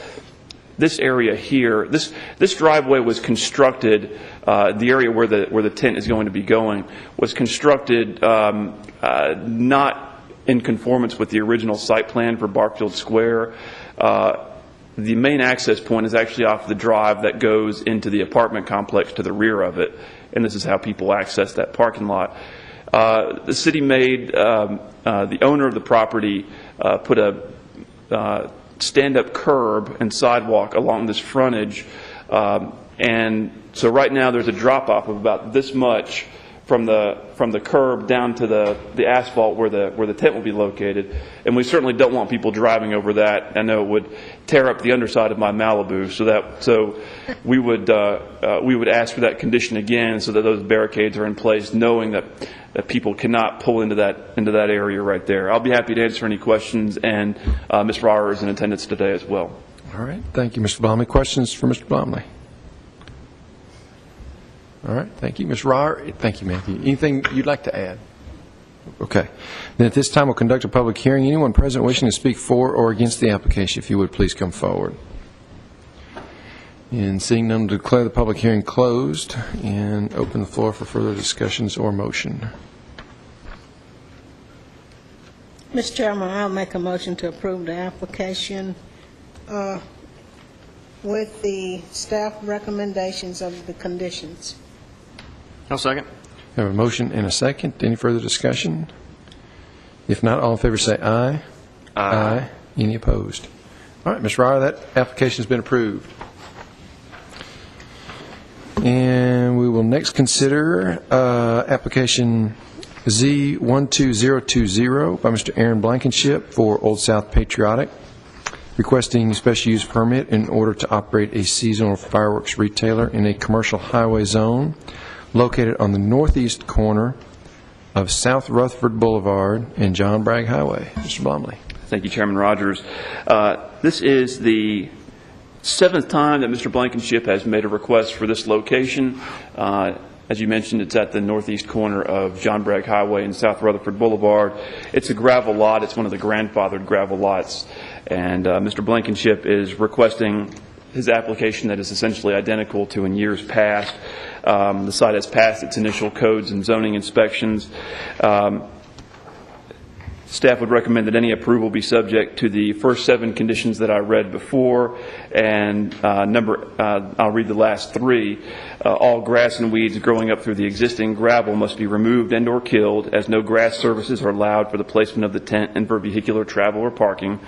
This area here, this driveway was constructed, the area where the tent is going to be going, was constructed not in conformance with the original site plan for Barfield Square. The main access point is actually off the drive that goes into the apartment complex to the rear of it, and this is how people access that parking lot. The city made, the owner of the property put a stand-up curb and sidewalk along this frontage, and so right now there's a drop-off of about this much from the curb down to the asphalt where the tent will be located, and we certainly don't want people driving over that. I know it would tear up the underside of my Malibu, so we would ask for that condition again, so that those barricades are in place, knowing that people cannot pull into that area right there. I'll be happy to answer any questions, and Ms. Rauer is in attendance today as well. All right. Thank you, Mr. Blomley. Questions for Mr. Blomley? All right. Thank you. Ms. Rauer. Thank you, Matthew. Anything you'd like to add? Okay. Then at this time, we'll conduct a public hearing. Anyone present wishing to speak for or against the application, if you would, please come forward. And seeing none, to declare the public hearing closed and open the floor for further discussions or motion. Mr. Chairman, I'll make a motion to approve the application with the staff recommendations of the conditions. No second. We have a motion and a second. Any further discussion? If not, all in favor say aye. Aye. Any opposed? All right, Ms. Rauer, that application has been approved. And we will next consider application Z12020 by Mr. Aaron Blankenship for Old South Patriotic, requesting special use permit in order to operate a seasonal fireworks retailer in a commercial highway zone located on the northeast corner of South Rutherford Boulevard and John Bragg Highway. Mr. Blomley. Thank you, Chairman Rogers. This is the 7th time that Mr. Blankenship has made a request for this location. As you mentioned, it's at the northeast corner of John Bragg Highway and South Rutherford Boulevard. It's a gravel lot. It's one of the grandfathered gravel lots. And Mr. Blankenship is requesting his application that is essentially identical to in years past. The site has passed its initial codes and zoning inspections. Staff would recommend that any approval be subject to the first 7 conditions that I read before, and I'll read the last 3. All grass and weeds growing up through the existing gravel must be removed and or killed, as no grass services are allowed for the placement of the tent and for vehicular travel or parking.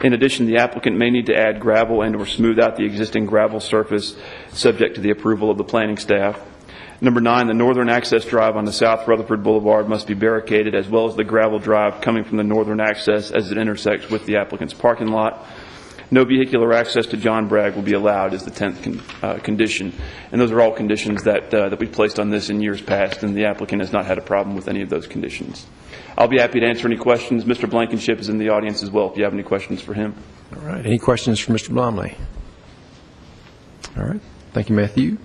In addition, the applicant may need to add gravel and or smooth out the existing gravel surface, subject to the approval of the planning staff. Number 9, the northern access drive on the South Rutherford Boulevard must be barricaded, as well as the gravel drive coming from the northern access as it intersects with the applicant's parking lot. No vehicular access to John Bragg will be allowed is the 10th condition. And those are all conditions that we placed on this in years past, and the applicant has not had a problem with any of those conditions. I'll be happy to answer any questions. Mr. Blankenship is in the audience as well if you have any questions for him. All right. Any questions for Mr. Blomley? All right. Thank you, Matthew.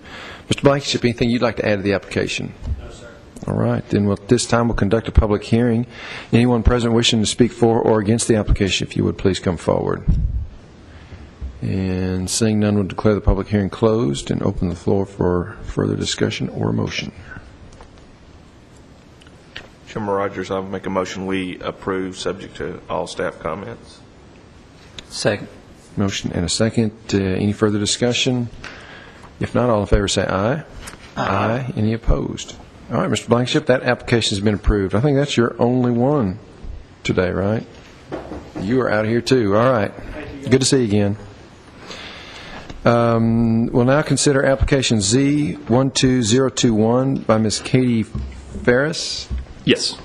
Mr. Blankenship, anything you'd like to add to the application? No, sir. All right. Then at this time, we'll conduct a public hearing. Anyone present wishing to speak for or against the application, if you would, please come forward. And seeing none, we'll declare the public hearing closed and open the floor for further discussion or motion. Chairman Rogers, I'll make a motion we approve subject to all staff comments. Second. Motion and a second. Any further discussion? If not, all in favor say aye. Aye. Any opposed? All right, Mr. Blankenship, that application has been approved. I think that's your only one today, right? You are out here too. All right. Good to see you again. We'll now consider application Z12021 by Ms. Katie Ferris. Yes.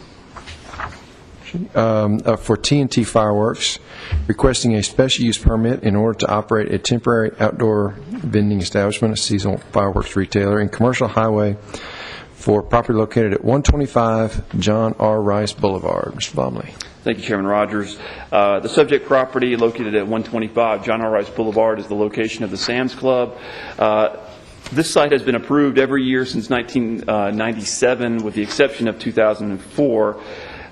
For T&T Fireworks, requesting a special use permit in order to operate a temporary outdoor vending establishment, a seasonal fireworks retailer, in commercial highway for property located at 125 John R. Rice Boulevard. Mr. Blomley. Thank you, Chairman Rogers. The subject property located at 125 John R. Rice Boulevard is the location of the Sam's Club. This site has been approved every year since 1997, with the exception of 2004.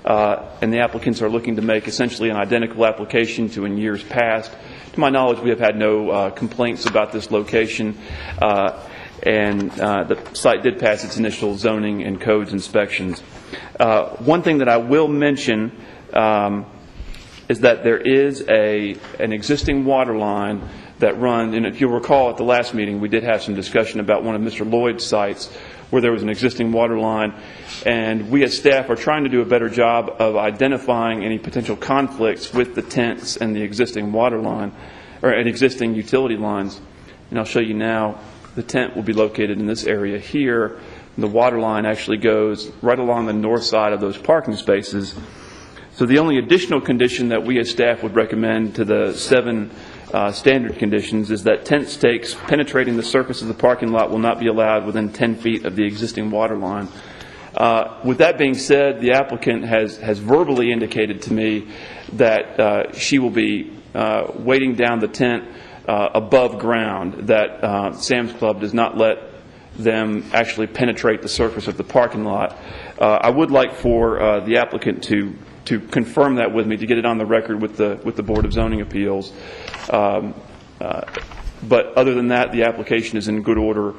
And the applicants are looking to make essentially an identical application to in years past. To my knowledge, we have had no complaints about this location, and the site did pass its initial zoning and codes inspections. One thing that I will mention is that there is an existing water line that runs, and if you'll recall at the last meeting, we did have some discussion about one of Mr. Lloyd's sites where there was an existing water line, and we as staff are trying to do a better job of identifying any potential conflicts with the tents and the existing water line, or existing utility lines. And I'll show you now, the tent will be located in this area here. the water line actually goes right along the north side of those parking spaces. So the only additional condition that we as staff would recommend to the 7 standard conditions is that tent stakes penetrating the surface of the parking lot will not be allowed within 10 feet of the existing water line. With that being said, the applicant has verbally indicated to me that she will be weighting down the tent above ground, that Sam's Club does not let them actually penetrate the surface of the parking lot. I would like for the applicant to confirm that with me, to get it on the record with the Board of Zoning Appeals. But other than that, the application is in good order,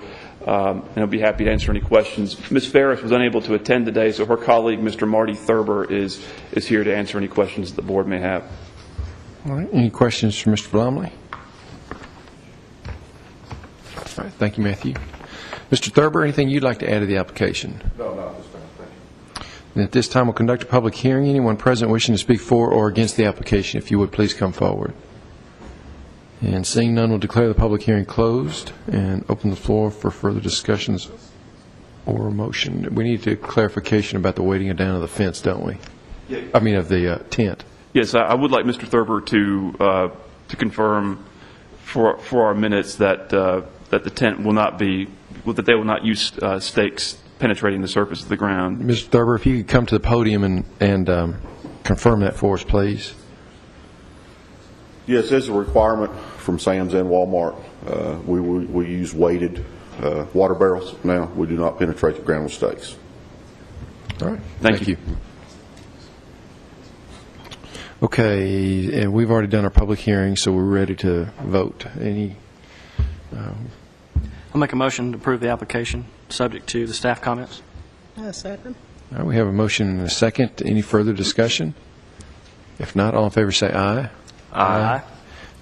and I'll be happy to answer any questions. Ms. Ferris was unable to attend today, so her colleague, Mr. Marty Thurber, is here to answer any questions that the board may have. All right. Any questions for Mr. Blomley? All right. Thank you, Matthew. Mr. Thurber, anything you'd like to add to the application? No, not this time. Thank you. And at this time, we'll conduct a public hearing. Anyone present wishing to speak for or against the application, if you would, please come forward. And seeing none, we'll declare the public hearing closed and open the floor for further discussions or a motion. We need clarification about the weighting down of the fence, don't we? Yeah. I mean, of the tent. Yes, I would like Mr. Thurber to confirm for our minutes that that the tent will not be, that they will not use stakes penetrating the surface of the ground. Mr. Thurber, if you could come to the podium and confirm that for us, please. Yes, there's a requirement from Sam's and Walmart. We use weighted water barrels now. We do not penetrate the ground with stakes. All right. Thank you. Okay, and we've already done our public hearing, so we're ready to vote. I'll make a motion to approve the application, subject to the staff comments. A second. All right, we have a motion and a second. Any further discussion? If not, all in favor say aye. Aye.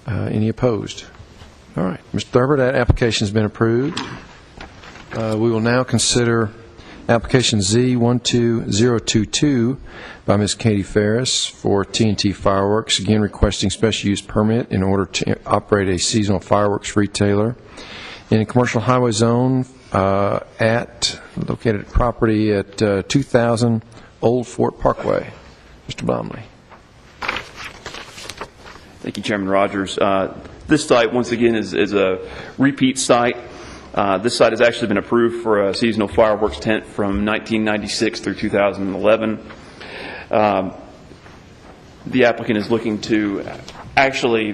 Any opposed? All right, Mr. Thurber, that application has been approved. We will now consider application Z12022 by Ms. Katie Ferris for T&T Fireworks, again requesting special use permit in order to operate a seasonal fireworks retailer in a commercial highway zone located at property at 2000 Old Fort Parkway. Mr. Blomley. Thank you, Chairman Rogers. This site, once again, is a repeat site. This site has actually been approved for a seasonal fireworks tent from 1996 through 2011. The applicant is looking to actually,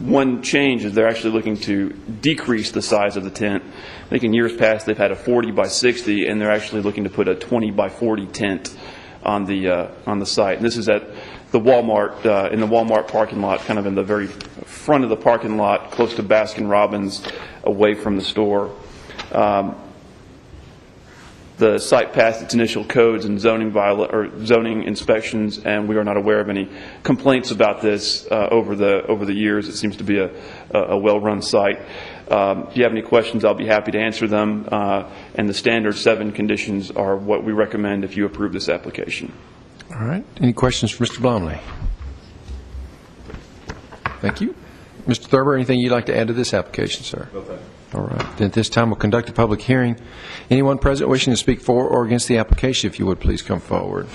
one change is they're actually looking to decrease the size of the tent. I think in years past they've had a 40 by 60, and they're actually looking to put a 20 by 40 tent on the site. And this is at the Walmart, in the Walmart parking lot, kind of in the very front of the parking lot, close to Baskin-Robbins, away from the store. The site passed its initial codes and zoning inspections, and we are not aware of any complaints about this over the years. It seems to be a well-run site. If you have any questions, I'll be happy to answer them. And the standard 7 conditions are what we recommend if you approve this application. All right. Any questions for Mr. Blomley? Thank you. Mr. Thurber, anything you'd like to add to this application, sir? No, thank you. All right. Then at this time, we'll conduct a public hearing. Anyone present wishing to speak for or against the application, if you would, please come forward.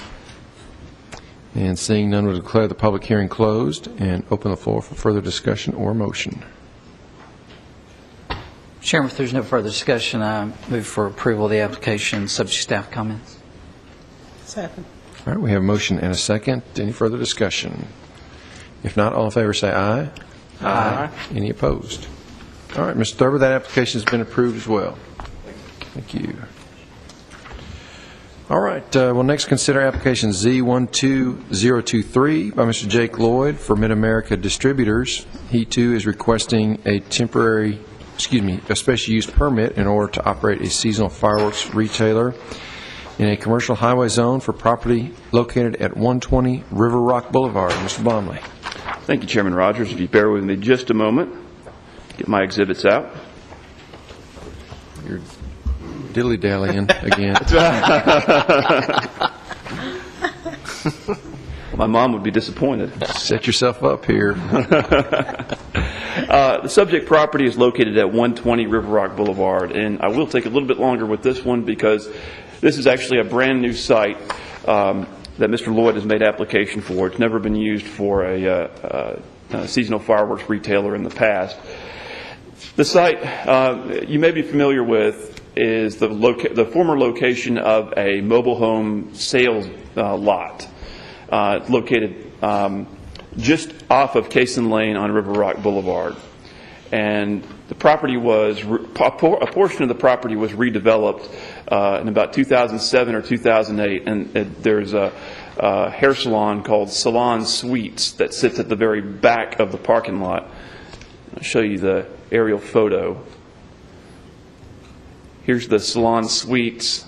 And seeing none, we'll declare the public hearing closed and open the floor for further discussion or motion. Chairman, if there's no further discussion, I move for approval of the application, subject to staff comments. Second. All right. We have a motion and a second. Any further discussion? If not, all in favor say aye. Aye. Any opposed? All right, Mr. Thurber, that application has been approved as well. Thank you. All right, we'll next consider application Z12023 by Mr. Jake Lloyd for Mid-America Distributors. He, too, is requesting a special use permit in order to operate a seasonal fireworks retailer in a commercial highway zone for property located at 120 River Rock Boulevard. Mr. Blomley. Thank you, Chairman Rogers. If you bear with me just a moment, get my exhibits out. You're dilly-dallying again. My mom would be disappointed. Set yourself up here. The subject property is located at 120 River Rock Boulevard, and I will take a little bit longer with this one because this is actually a brand-new site that Mr. Lloyd has made application for. It's never been used for a seasonal fireworks retailer in the past. The site you may be familiar with is the former location of a mobile home sales lot located just off of Cason Lane on River Rock Boulevard. And the property was, a portion of the property was redeveloped in about 2007 or 2008, and there's a hair salon called Salon Suites that sits at the very back of the parking lot. I'll show you the aerial photo. Here's the Salon Suites,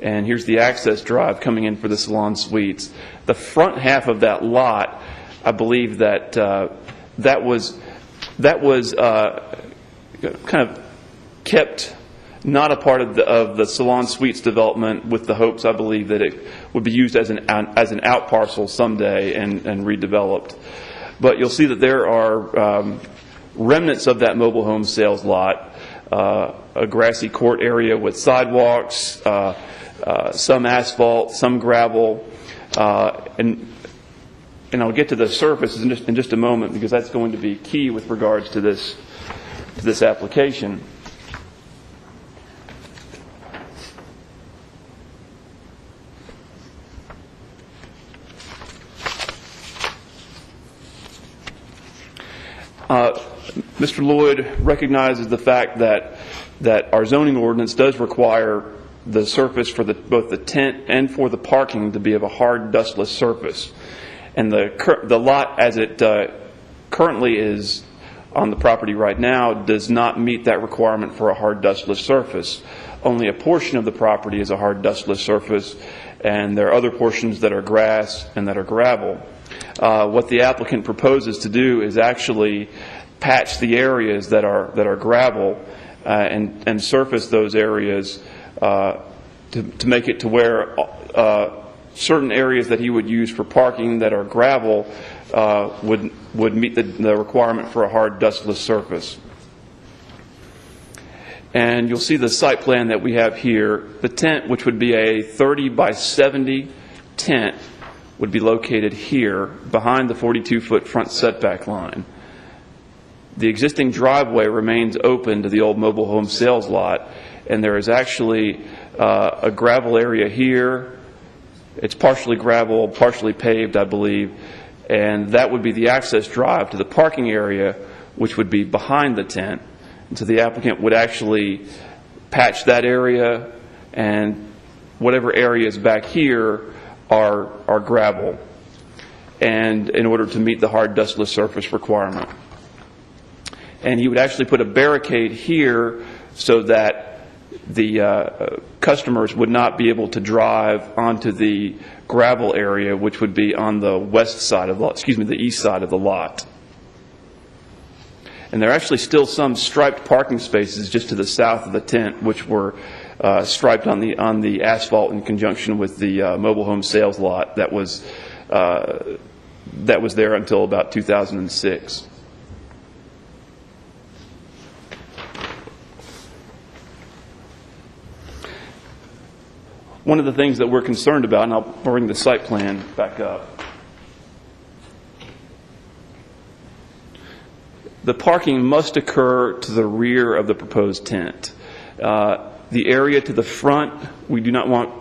and here's the access drive coming in for the Salon Suites. The front half of that lot, I believe that that was kind of kept not a part of the Salon Suites development, with the hopes, I believe, that it would be used as an out parcel someday and redeveloped. But you'll see that there are remnants of that mobile home sales lot, a grassy court area with sidewalks, some asphalt, some gravel, and I'll get to the surface in just a moment, because that's going to be key with regards to this application. Mr. Lloyd recognizes the fact that our zoning ordinance does require the surface for both the tent and for the parking to be of a hard, dustless surface. And the lot as it currently is on the property right now does not meet that requirement for a hard, dustless surface. Only a portion of the property is a hard, dustless surface, and there are other portions that are grass and that are gravel. What the applicant proposes to do is actually patch the areas that are gravel and surface those areas to make it to where certain areas that he would use for parking that are gravel would meet the requirement for a hard, dustless surface. And you'll see the site plan that we have here. The tent, which would be a 30 by 70 tent, would be located here behind the 42-foot front setback line. The existing driveway remains open to the old mobile home sales lot, and there is actually a gravel area here. It's partially gravel, partially paved, I believe, and that would be the access drive to the parking area, which would be behind the tent. And so the applicant would actually patch that area, and whatever areas back here are gravel, and in order to meet the hard, dustless surface requirement. And he would actually put a barricade here so that the customers would not be able to drive onto the gravel area, which would be on the west side of the east side of the lot. And there are actually still some striped parking spaces just to the south of the tent, which were striped on the asphalt in conjunction with the mobile home sales lot that was there until about 2006. One of the things that we're concerned about, and I'll bring the site plan back up. The parking must occur to the rear of the proposed tent. The area to the front, we do not want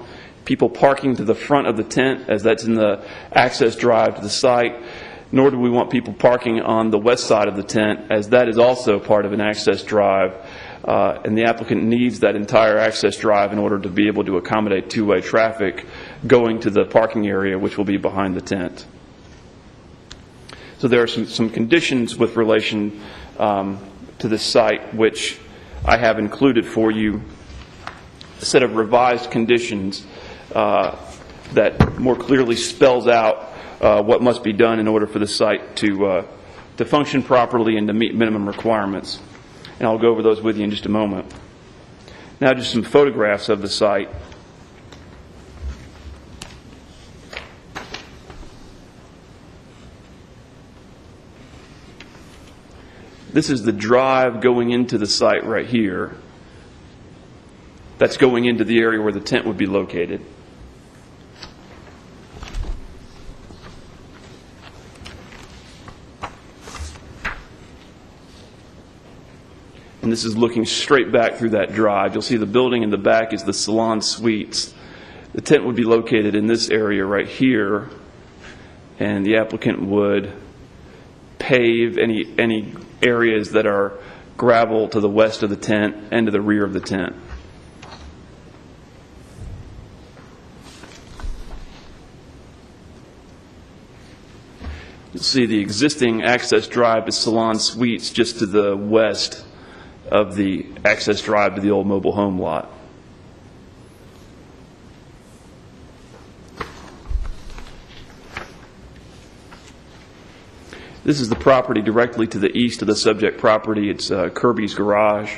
people parking to the front of the tent, as that's in the access drive to the site, nor do we want people parking on the west side of the tent, as that is also part of an access drive. And the applicant needs that entire access drive in order to be able to accommodate two-way traffic going to the parking area, which will be behind the tent. So there are some conditions with relation to this site, which I have included for you, a set of revised conditions that more clearly spells out what must be done in order for the site to function properly and to meet minimum requirements. And I'll go over those with you in just a moment. Now just some photographs of the site. This is the drive going into the site right here. That's going into the area where the tent would be located. And this is looking straight back through that drive. You'll see the building in the back is the salon suites. The tent would be located in this area right here, and the applicant would pave any areas that are gravel to the west of the tent and to the rear of the tent. You'll see the existing access drive to Salon Suites just to the west of the access drive to the old mobile home lot. This is the property directly to the east of the subject property. It's Kirby's Garage.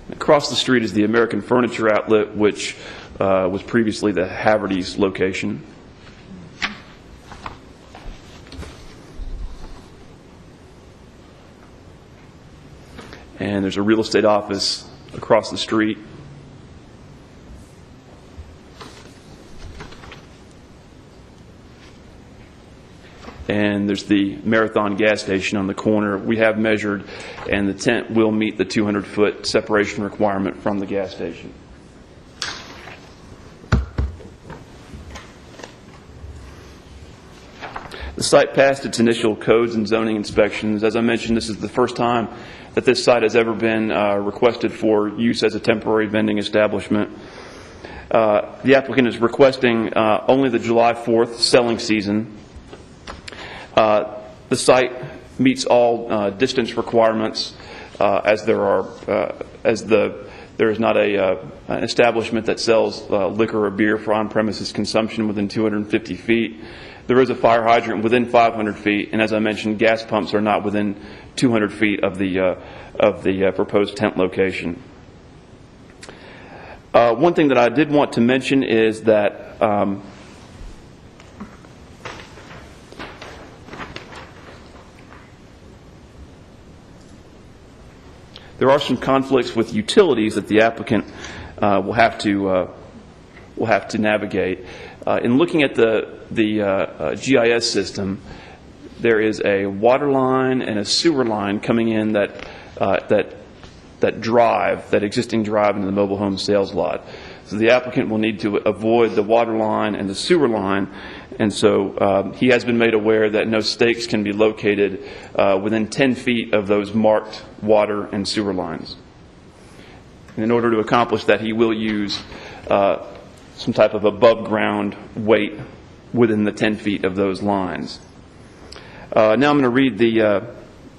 Across the street is the American Furniture Outlet, which was previously the Haverty's location. And there's a real estate office across the street. And there's the Marathon gas station on the corner. We have measured, and the tent will meet the 200-foot separation requirement from the gas station. The site passed its initial codes and zoning inspections. As I mentioned, this is the first time that this site has ever been requested for use as a temporary vending establishment. The applicant is requesting only the July 4th selling season. The site meets all distance requirements, as there is not an establishment that sells liquor or beer for on-premises consumption within 250 feet. There is a fire hydrant within 500 feet, and as I mentioned, gas pumps are not within 200 feet of the proposed tent location. One thing that I did want to mention is that there are some conflicts with utilities that the applicant will have to navigate. In looking at the GIS system, there is a water line and a sewer line coming in that existing drive into the mobile home sales lot. So the applicant will need to avoid the water line and the sewer line, and so he has been made aware that no stakes can be located within 10 feet of those marked water and sewer lines. And in order to accomplish that, he will use some type of above-ground weight within the 10 feet of those lines. Now I'm going to read the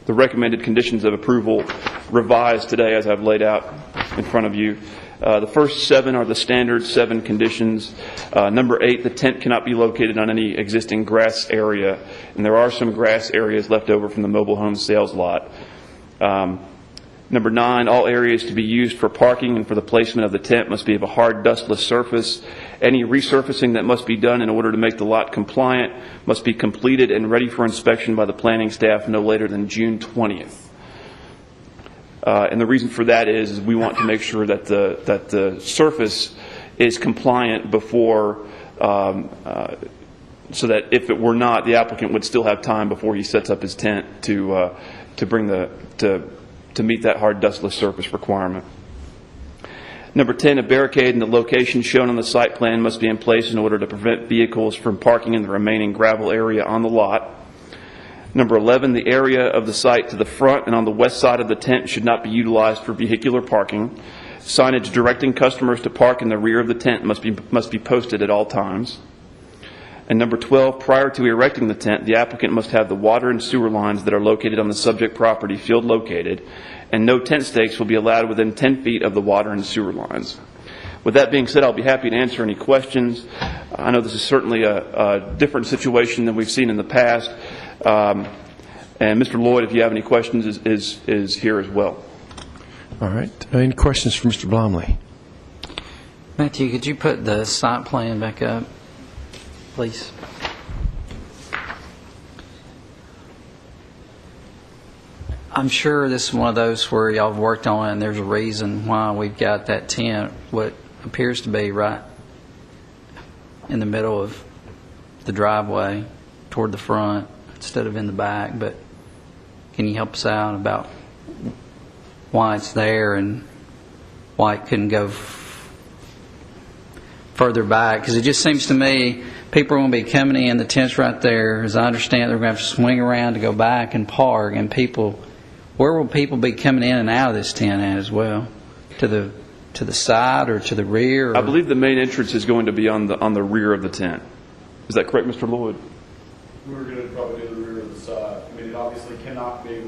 recommended conditions of approval revised today as I've laid out in front of you. The first 7 are the standard 7 conditions. Number 8, the tent cannot be located on any existing grass area, and there are some grass areas left over from the mobile home sales lot. Number 9, all areas to be used for parking and for the placement of the tent must be of a hard, dustless surface. Any resurfacing that must be done in order to make the lot compliant must be completed and ready for inspection by the planning staff no later than June 20th. And the reason for that is we want to make sure that the surface is compliant before, so that if it were not, the applicant would still have time before he sets up his tent to meet that hard dustless surface requirement. Number 10, a barricade in the location shown on the site plan must be in place in order to prevent vehicles from parking in the remaining gravel area on the lot. Number 11, the area of the site to the front and on the west side of the tent should not be utilized for vehicular parking. Signage directing customers to park in the rear of the tent must be posted at all times. And number 12, prior to erecting the tent, the applicant must have the water and sewer lines that are located on the subject property field located, and no tent stakes will be allowed within 10 feet of the water and sewer lines. With that being said, I'll be happy to answer any questions. I know this is certainly a different situation than we've seen in the past. And Mr. Lloyd, if you have any questions, is here as well. All right. Any questions for Mr. Blomley? Matthew, could you put the site plan back up, please? I'm sure this is one of those where y'all have worked on it, and there's a reason why we've got that tent, what appears to be right in the middle of the driveway toward the front instead of in the back. But can you help us out about why it's there and why it couldn't go further back? Because it just seems to me people are going to be coming in, the tent's right there. As I understand, they're going to have to swing around to go back and park, and people, where will people be coming in and out of this tent at as well? To the side or to the rear? Or? I believe the main entrance is going to be on the rear of the tent. Is that correct, Mr. Lloyd? We're going to probably do the rear of the side. I mean, it obviously cannot be.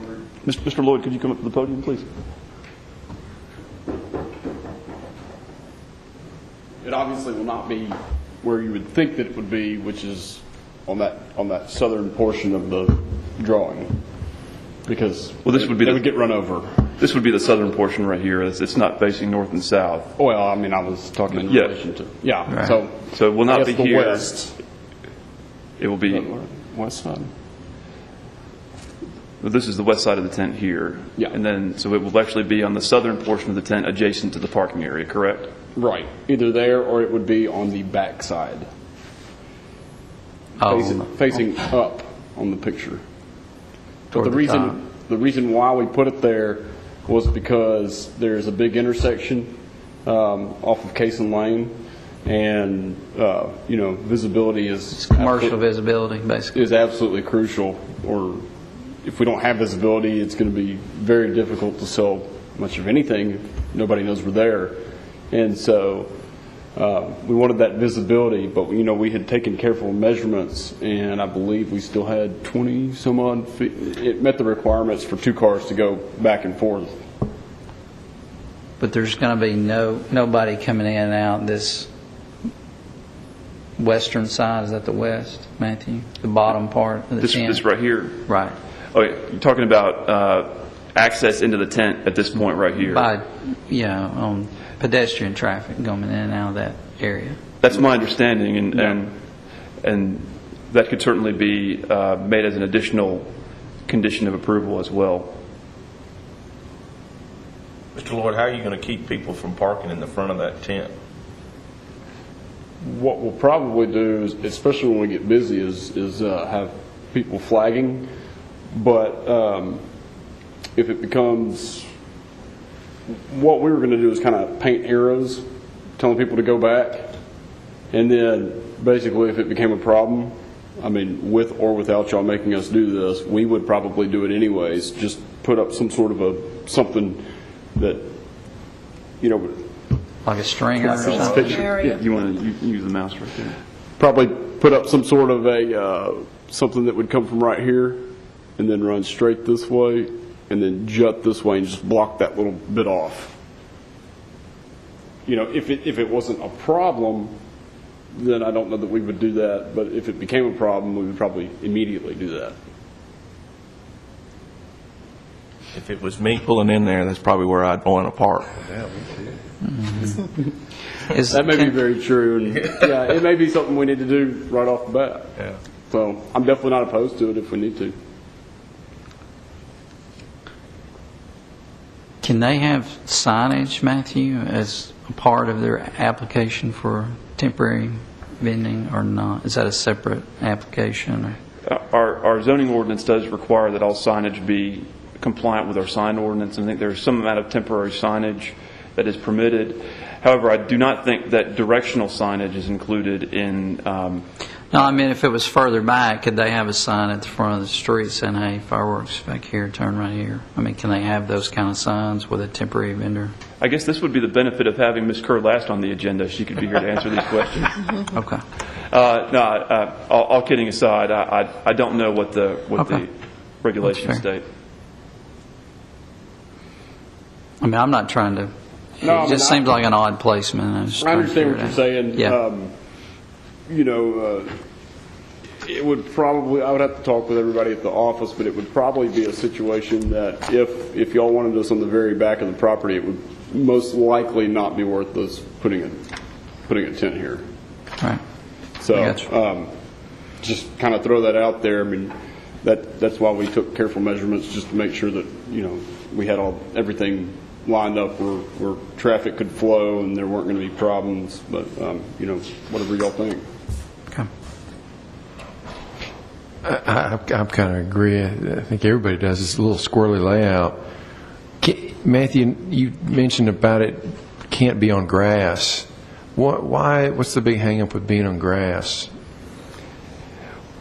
Mr. Lloyd, could you come up to the podium, please? It obviously will not be where you would think that it would be, which is on that southern portion of the drawing, because this would be they would get run over. This would be the southern portion right here. It's not facing north and south. Well, I mean, I was talking in relation to Right. So it will not be the here. West. It will be west side. Well, this is the west side of the tent here. Yeah. And then, so it will actually be on the southern portion of the tent adjacent to the parking area, correct? Right. Either there or it would be on the back side. Facing up on the picture. But the reason why we put it there was because there's a big intersection off of Cason Lane, and visibility is it's commercial visibility, basically, is absolutely crucial. Or if we don't have visibility, it's going to be very difficult to sell much of anything if nobody knows we're there. And so we wanted that visibility, but we had taken careful measurements, and I believe we still had 20 some odd feet. It met the requirements for 2 cars to go back and forth. But there's going to be nobody coming in and out this western side. Is that the west, Matthew? The bottom part of the tent? This right here? Right. Oh, yeah. You're talking about access into the tent at this point right here? On pedestrian traffic going in and out of that area. That's my understanding, and that could certainly be made as an additional condition of approval as well. Mr. Lloyd, how are you going to keep people from parking in the front of that tent? What we'll probably do, is, especially when we get busy, is have people flagging. But if it becomes, what we were going to do is kind of paint arrows, telling people to go back, and then basically if it became a problem, I mean, with or without y'all making us do this, we would probably do it anyways. Just put up some sort of something that, like a stringer or something. Yeah, you want to use the mouse right there. Probably put up some sort of a something that would come from right here and then run straight this way and then jut this way and just block that little bit off. If it wasn't a problem, then I don't know that we would do that. But if it became a problem, we would probably immediately do that. If it was me pulling in there, that's probably where I'd want to park. That may be very true. And, it may be something we need to do right off the bat. Yeah. So I'm definitely not opposed to it if we need to. Can they have signage, Matthew, as a part of their application for temporary vending or not? Is that a separate application? Our zoning ordinance does require that all signage be compliant with our sign ordinance, and I think there's some amount of temporary signage that is permitted. However, I do not think that directional signage is included in... No, I mean, if it was further back, could they have a sign at the front of the street saying, hey, fireworks back here, turn right here? I mean, can they have those kind of signs with a temporary vendor? I guess this would be the benefit of having Ms. Kerr last on the agenda. She could be here to answer these questions. Okay. All kidding aside, I don't know what the regulations state. I mean, I'm not trying to... it just seems like an odd placement. I understand what you're saying. Yeah. It would probably, I would have to talk with everybody at the office, but it would probably be a situation that if y'all wanted us on the very back of the property, it would most likely not be worth us putting putting a tent here. Right. So, I gotcha. Just kind of throw that out there. I mean, that's why we took careful measurements, just to make sure that, we had everything lined up where traffic could flow and there weren't going to be problems. But, whatever y'all think. Okay. I kind of agree. I think everybody does. It's a little squirrely layout. Matthew, you mentioned about it can't be on grass. What's the big hang-up with being on grass?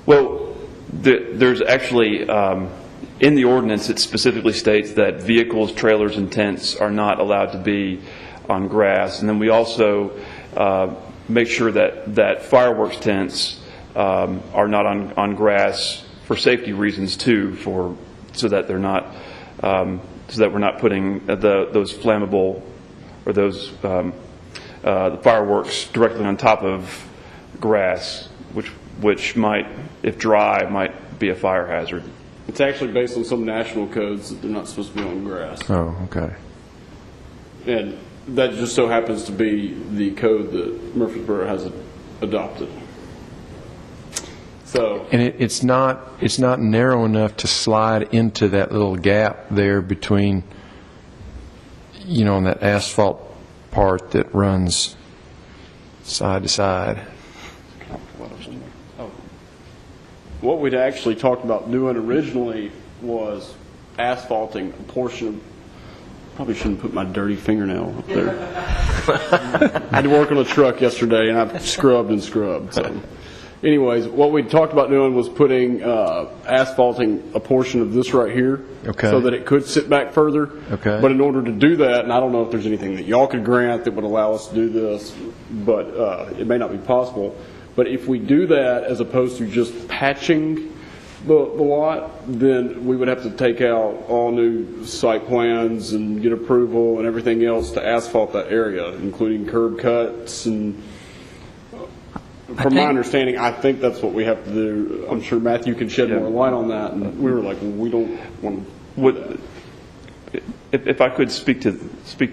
Well, there's actually, in the ordinance, it specifically states that vehicles, trailers, and tents are not allowed to be on grass. And then we also make sure that fireworks tents are not on grass for safety reasons too, so that they're not, so that we're not putting those flammable or those the fireworks directly on top of grass, which might, if dry, might be a fire hazard. It's actually based on some national codes that they're not supposed to be on grass. Oh, okay. And that just so happens to be the code that Murfreesboro has adopted. So, And it's not narrow enough to slide into that little gap there between, on that asphalt part that runs side to side. what we'd actually talked about doing originally was asphalting a portion of, probably shouldn't put my dirty fingernail up there. I had to work on a truck yesterday, and I've scrubbed and scrubbed. So. Anyways, what we talked about doing was putting, asphalting a portion of this right here. Okay. So that it could sit back further. Okay. But in order to do that, and I don't know if there's anything that y'all could grant that would allow us to do this, but it may not be possible. But if we do that as opposed to just patching the lot, then we would have to take out all new site plans and get approval and everything else to asphalt that area, including curb cuts. And from my understanding, I think that's what we have to do. I'm sure Matthew can shed more light on that. And we were like, well, we don't want to. If I could speak to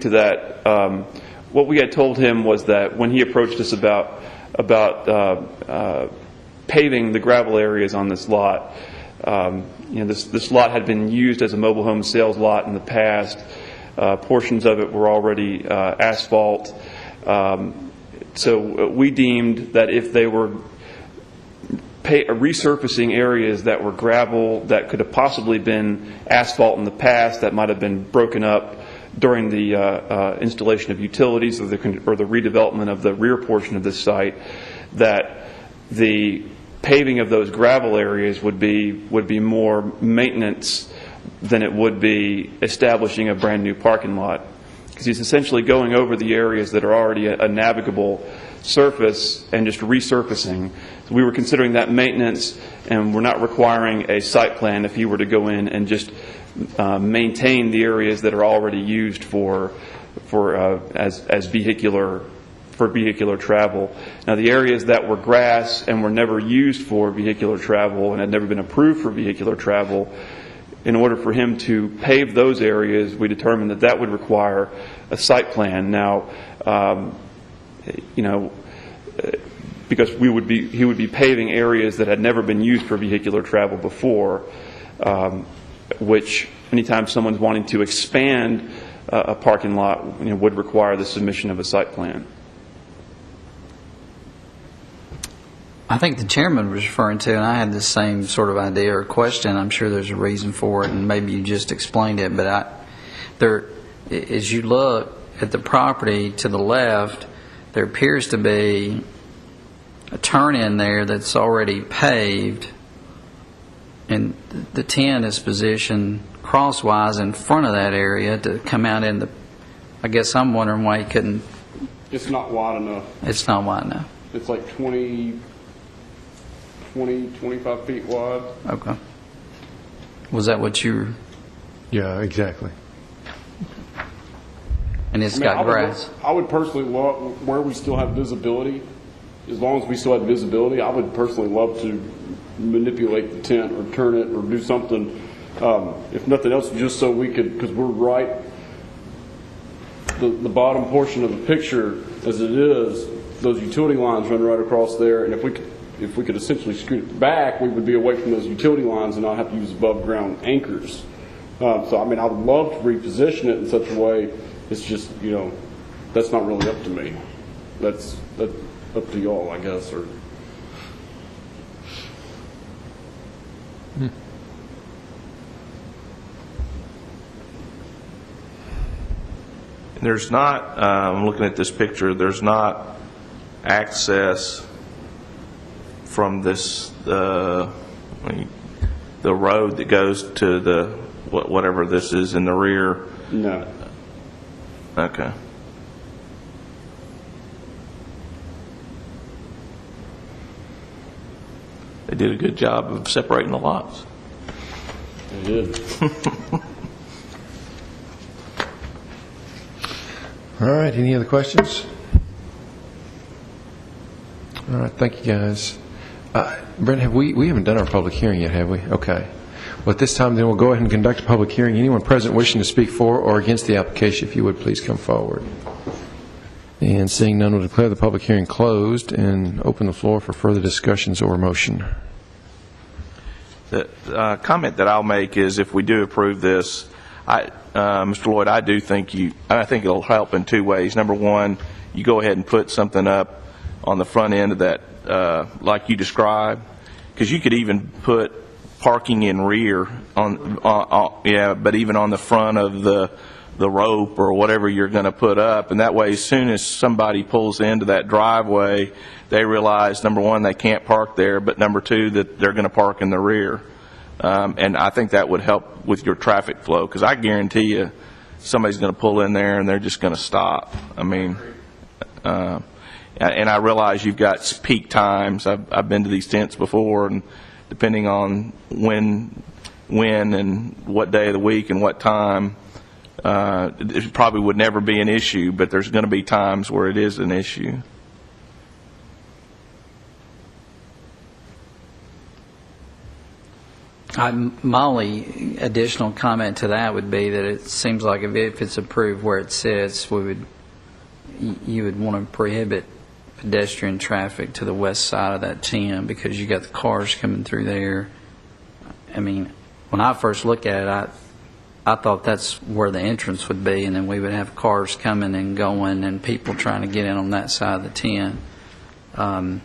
that, what we had told him was that when he approached us about paving the gravel areas on this lot, this lot had been used as a mobile home sales lot in the past. Portions of it were already asphalt. So we deemed that if they were resurfacing areas that were gravel that could have possibly been asphalt in the past, that might have been broken up during the installation of utilities or the redevelopment of the rear portion of this site, that the paving of those gravel areas would be more maintenance than it would be establishing a brand new parking lot. Because he's essentially going over the areas that are already a navigable surface and just resurfacing. So we were considering that maintenance, and we're not requiring a site plan if he were to go in and just maintain the areas that are already used as vehicular travel. Now, the areas that were grass and were never used for vehicular travel and had never been approved for vehicular travel, in order for him to pave those areas, we determined that would require a site plan. Now, because he would be paving areas that had never been used for vehicular travel before, which anytime someone's wanting to expand a parking lot, would require the submission of a site plan. I think the chairman was referring to, and I had the same sort of idea or question. I'm sure there's a reason for it, and maybe you just explained it. But as you look at the property to the left, there appears to be a turn in there that's already paved, and the 10 is positioned crosswise in front of that area to come out in the. I guess I'm wondering why you couldn't. It's not wide enough. It's not wide enough. It's like 20, 25 feet wide. Okay. Was that what you? Yeah, exactly. And it's got grass. I would personally love, where we still have visibility, as long as we still have visibility, I would personally love to manipulate the tent or turn it or do something, if nothing else, just so we could, because we're right, the bottom portion of the picture as it is those utility lines run right across there, and if we could essentially scoot it back, we would be away from those utility lines and not have to use above-ground anchors. So, I mean, I would love to reposition it in such a way. It's just, that's not really up to me. That's up to y'all, I guess. Or There's not, I'm looking at this picture, there's not access from this, the road that goes to the, whatever this is in the rear. no. Okay. They did a good job of separating the lots. It is. All right, any other questions? All right, thank you, guys. Brent, we haven't done our public hearing yet, have we? Okay. Well, at this time, then, we'll go ahead and conduct a public hearing. Anyone present wishing to speak for or against the application, if you would, please come forward. And seeing none, we'll declare the public hearing closed and open the floor for further discussions or motion. The comment that I'll make is if we do approve this, Mr. Lloyd, I think it'll help in two ways. Number one, you go ahead and put something up on the front end of that, like you described, because you could even put parking in rear but even on the front of the rope or whatever you're going to put up, and that way as soon as somebody pulls into that driveway, they realize, number one, they can't park there, but number two, that they're going to park in the rear. And I think that would help with your traffic flow, because I guarantee you somebody's going to pull in there and they're just going to stop. I mean, and I realize you've got peak times. I've been to these tents before, and depending on when and what day of the week and what time, it probably would never be an issue, but there's going to be times where it is an issue. My only additional comment to that would be that it seems like if it's approved where it sits, you would want to prohibit pedestrian traffic to the west side of that 10 because you got the cars coming through there. I mean, when I first looked at it, I thought that's where the entrance would be, and then we would have cars coming and going and people trying to get in on that side of the 10. I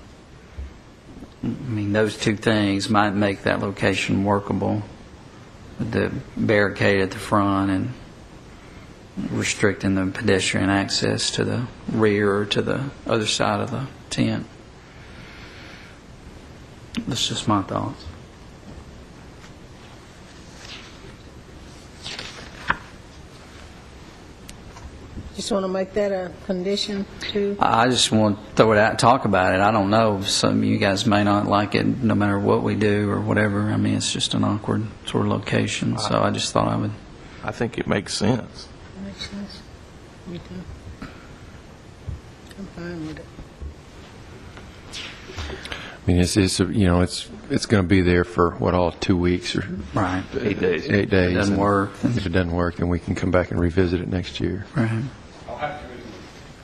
mean, those two things might make that location workable. The barricade at the front and restricting the pedestrian access to the rear or to the other side of the tent. That's just my thoughts. Just want to make that a condition too? I just want to throw it out and talk about it. I don't know. Some of you guys may not like it no matter what we do or whatever. I mean, it's just an awkward sort of location. So I just thought I would. I think it makes sense. Makes sense. Me too. I'm fine with it. I mean, it's going to be there for what, all 2 weeks or Right. 8 days. 8 days. It doesn't work. If it doesn't work, then we can come back and revisit it next year. Right.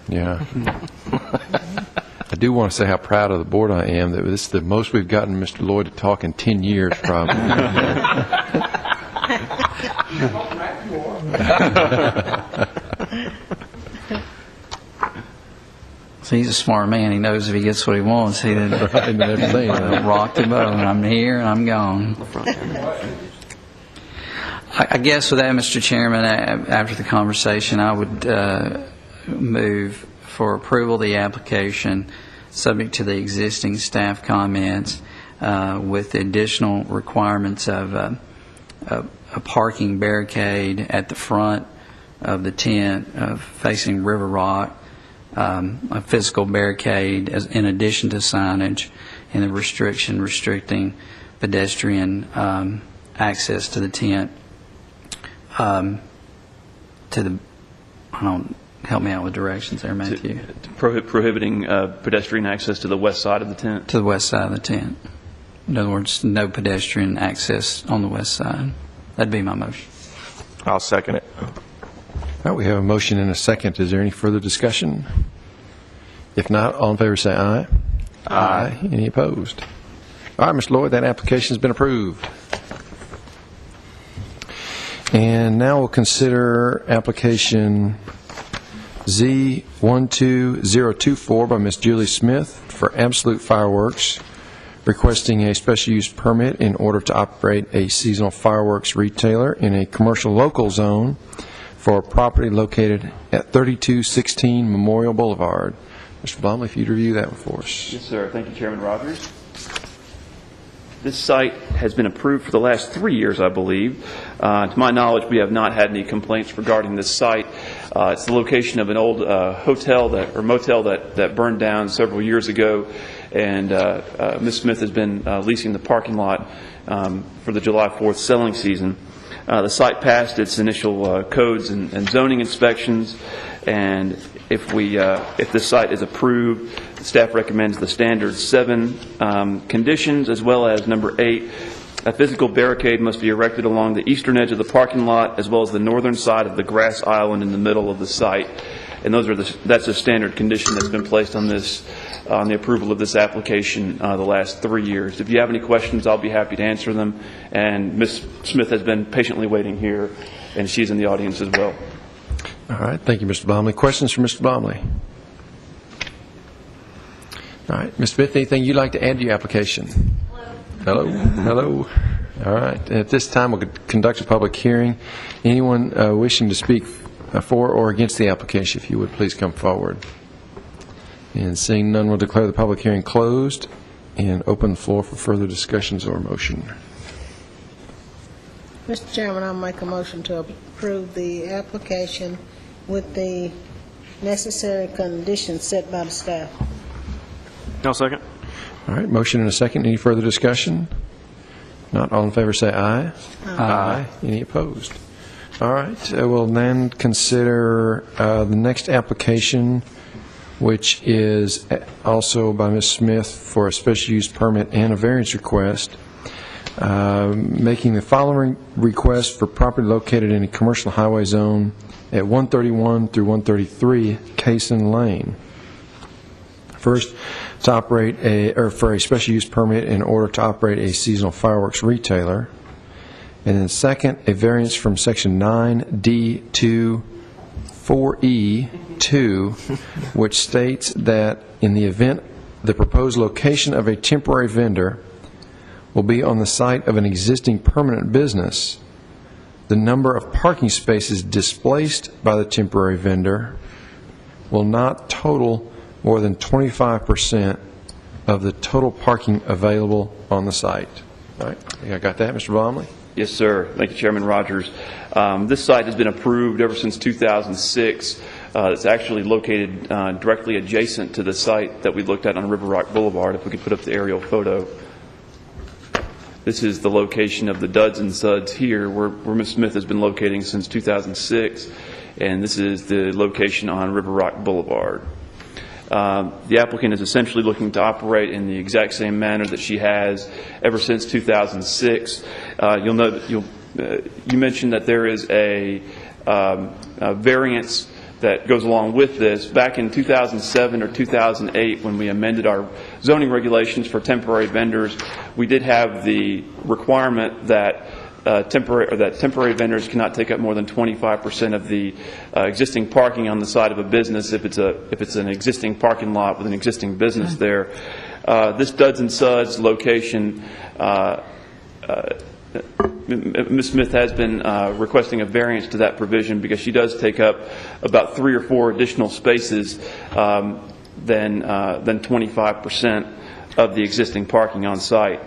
Yeah. I do want to say how proud of the board I am that this is the most we've gotten Mr. Lloyd to talk in 10 years, probably. So he's a smart man. He knows if he gets what he wants, he didn't rock the boat. I'm here and I'm gone. I guess with that, Mr. Chairman, after the conversation, I would move for approval of the application subject to the existing staff comments with the additional requirements of a parking barricade at the front of the tent facing River Rock, a physical barricade in addition to signage, and the restricting pedestrian access to the tent. Help me out with directions there, Matthew. Prohibiting pedestrian access to the west side of the tent? To the west side of the tent. In other words, no pedestrian access on the west side. That'd be my motion. I'll second it. All right, we have a motion and a second. Is there any further discussion? If not, all in favor say aye. Aye. Any opposed? All right, Mr. Lloyd, that application has been approved. And now we'll consider application Z12024 by Ms. Julie Smith for Absolute Fireworks, requesting a special use permit in order to operate a seasonal fireworks retailer in a commercial local zone for a property located at 3216 Memorial Boulevard. Mr. Blomley, if you'd review that one for us. Yes, sir. Thank you, Chairman Rogers. This site has been approved for the last 3 years, I believe. To my knowledge, we have not had any complaints regarding this site. It's the location of an old hotel or motel that burned down several years ago, and Ms. Smith has been leasing the parking lot for the July 4th selling season. The site passed its initial codes and zoning inspections, and if this site is approved, the staff recommends the standard 7 conditions, as well as number 8. A physical barricade must be erected along the eastern edge of the parking lot, as well as the northern side of the grass island in the middle of the site. And that's a standard condition that's been placed on the approval of this application the last 3 years. If you have any questions, I'll be happy to answer them. And Ms. Smith has been patiently waiting here, and she's in the audience as well. All right. Thank you, Mr. Blomley. Questions for Mr. Blomley? All right. Ms. Smith, anything you'd like to add to your application? Hello. Hello. All right. At this time, we'll conduct a public hearing. Anyone wishing to speak for or against the application, if you would please come forward. And seeing none, we'll declare the public hearing closed and open the floor for further discussions or motion. Mr. Chairman, I'll make a motion to approve the application with the necessary conditions set by the staff. No second. All right, motion and a second. Any further discussion? Not all in favor say aye. Aye. Any opposed? All right, we'll then consider the next application, which is also by Ms. Smith for a special use permit and a variance request, making the following request for property located in a commercial highway zone at 131 through 133 Cason Lane. First, to operate for a special use permit in order to operate a seasonal fireworks retailer. And then second, a variance from section 9D2 4E2, which states that in the event the proposed location of a temporary vendor will be on the site of an existing permanent business, the number of parking spaces displaced by the temporary vendor will not total more than 25% of the total parking available on the site. All right, I think I got that, Mr. Blomley? Yes, sir. Thank you, Chairman Rogers. This site has been approved ever since 2006. It's actually located directly adjacent to the site that we looked at on River Rock Boulevard. If we could put up the aerial photo. This is the location of the Duds and Suds here, where Ms. Smith has been locating since 2006, and this is the location on River Rock Boulevard. The applicant is essentially looking to operate in the exact same manner that she has ever since 2006. You'll note you mentioned that there is a variance that goes along with this. Back in 2007 or 2008, when we amended our zoning regulations for temporary vendors, we did have the requirement that temporary vendors cannot take up more than 25% of the existing parking on the side of a business if it's an existing parking lot with an existing business there. This Duds and Suds location, Ms. Smith has been requesting a variance to that provision because she does take up about 3 or 4 additional spaces than 25% of the existing parking on site.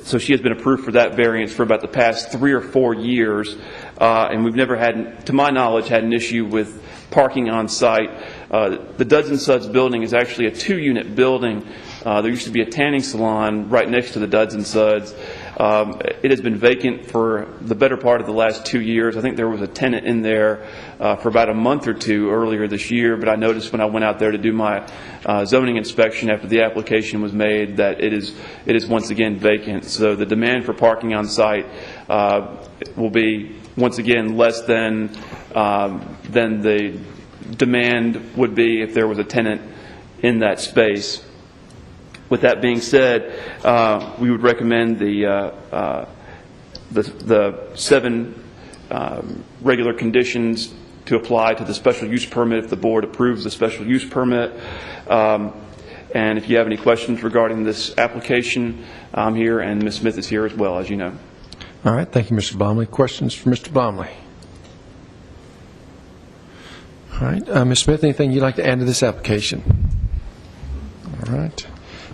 So she has been approved for that variance for about the past 3 or 4 years, and we've never had, to my knowledge, had an issue with parking on site. The Duds and Suds building is actually a 2-unit building. There used to be a tanning salon right next to the Duds and Suds. It has been vacant for the better part of the last 2 years. I think there was a tenant in there for about a month or 2 earlier this year, but I noticed when I went out there to do my zoning inspection after the application was made that it is once again vacant. So the demand for parking on site will be once again less than the demand would be if there was a tenant in that space. With that being said, we would recommend the 7 regular conditions to apply to the special use permit if the board approves the special use permit. And if you have any questions regarding this application, I'm here, and Ms. Smith is here as well, as you know. All right, thank you, Mr. Blomley. Questions for Mr. Blomley? All right, Ms. Smith, anything you'd like to add to this application? All right.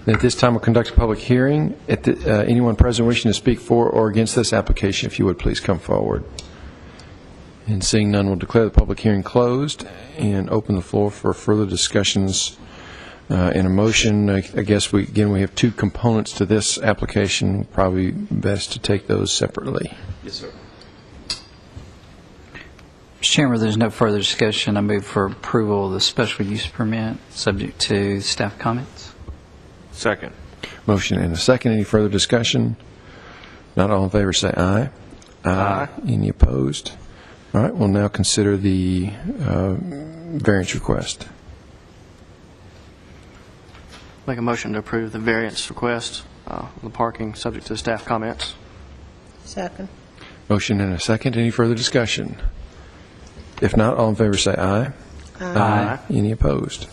Then at this time, we'll conduct a public hearing. Anyone present wishing to speak for or against this application, if you would please come forward. And seeing none, we'll declare the public hearing closed and open the floor for further discussions and a motion. I guess we have 2 components to this application. Probably best to take those separately. Yes, sir. Mr. Chairman, there's no further discussion. I move for approval of the special use permit, subject to staff comments. Second. Motion and a second. Any further discussion? Not all in favor, say aye. Aye. Any opposed? All right, we'll now consider the variance request. Make a motion to approve the variance request, the parking, subject to staff comments. Second. Motion and a second. Any further discussion? If not, all in favor say aye. Aye. Any opposed?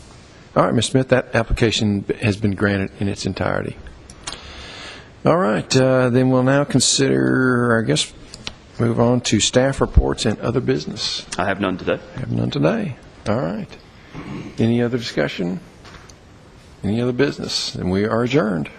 All right, Ms. Smith, that application has been granted in its entirety. All right, then we'll now consider, I guess, move on to staff reports and other business. I have none today. I have none today. All right. Any other discussion? Any other business? Then we are adjourned.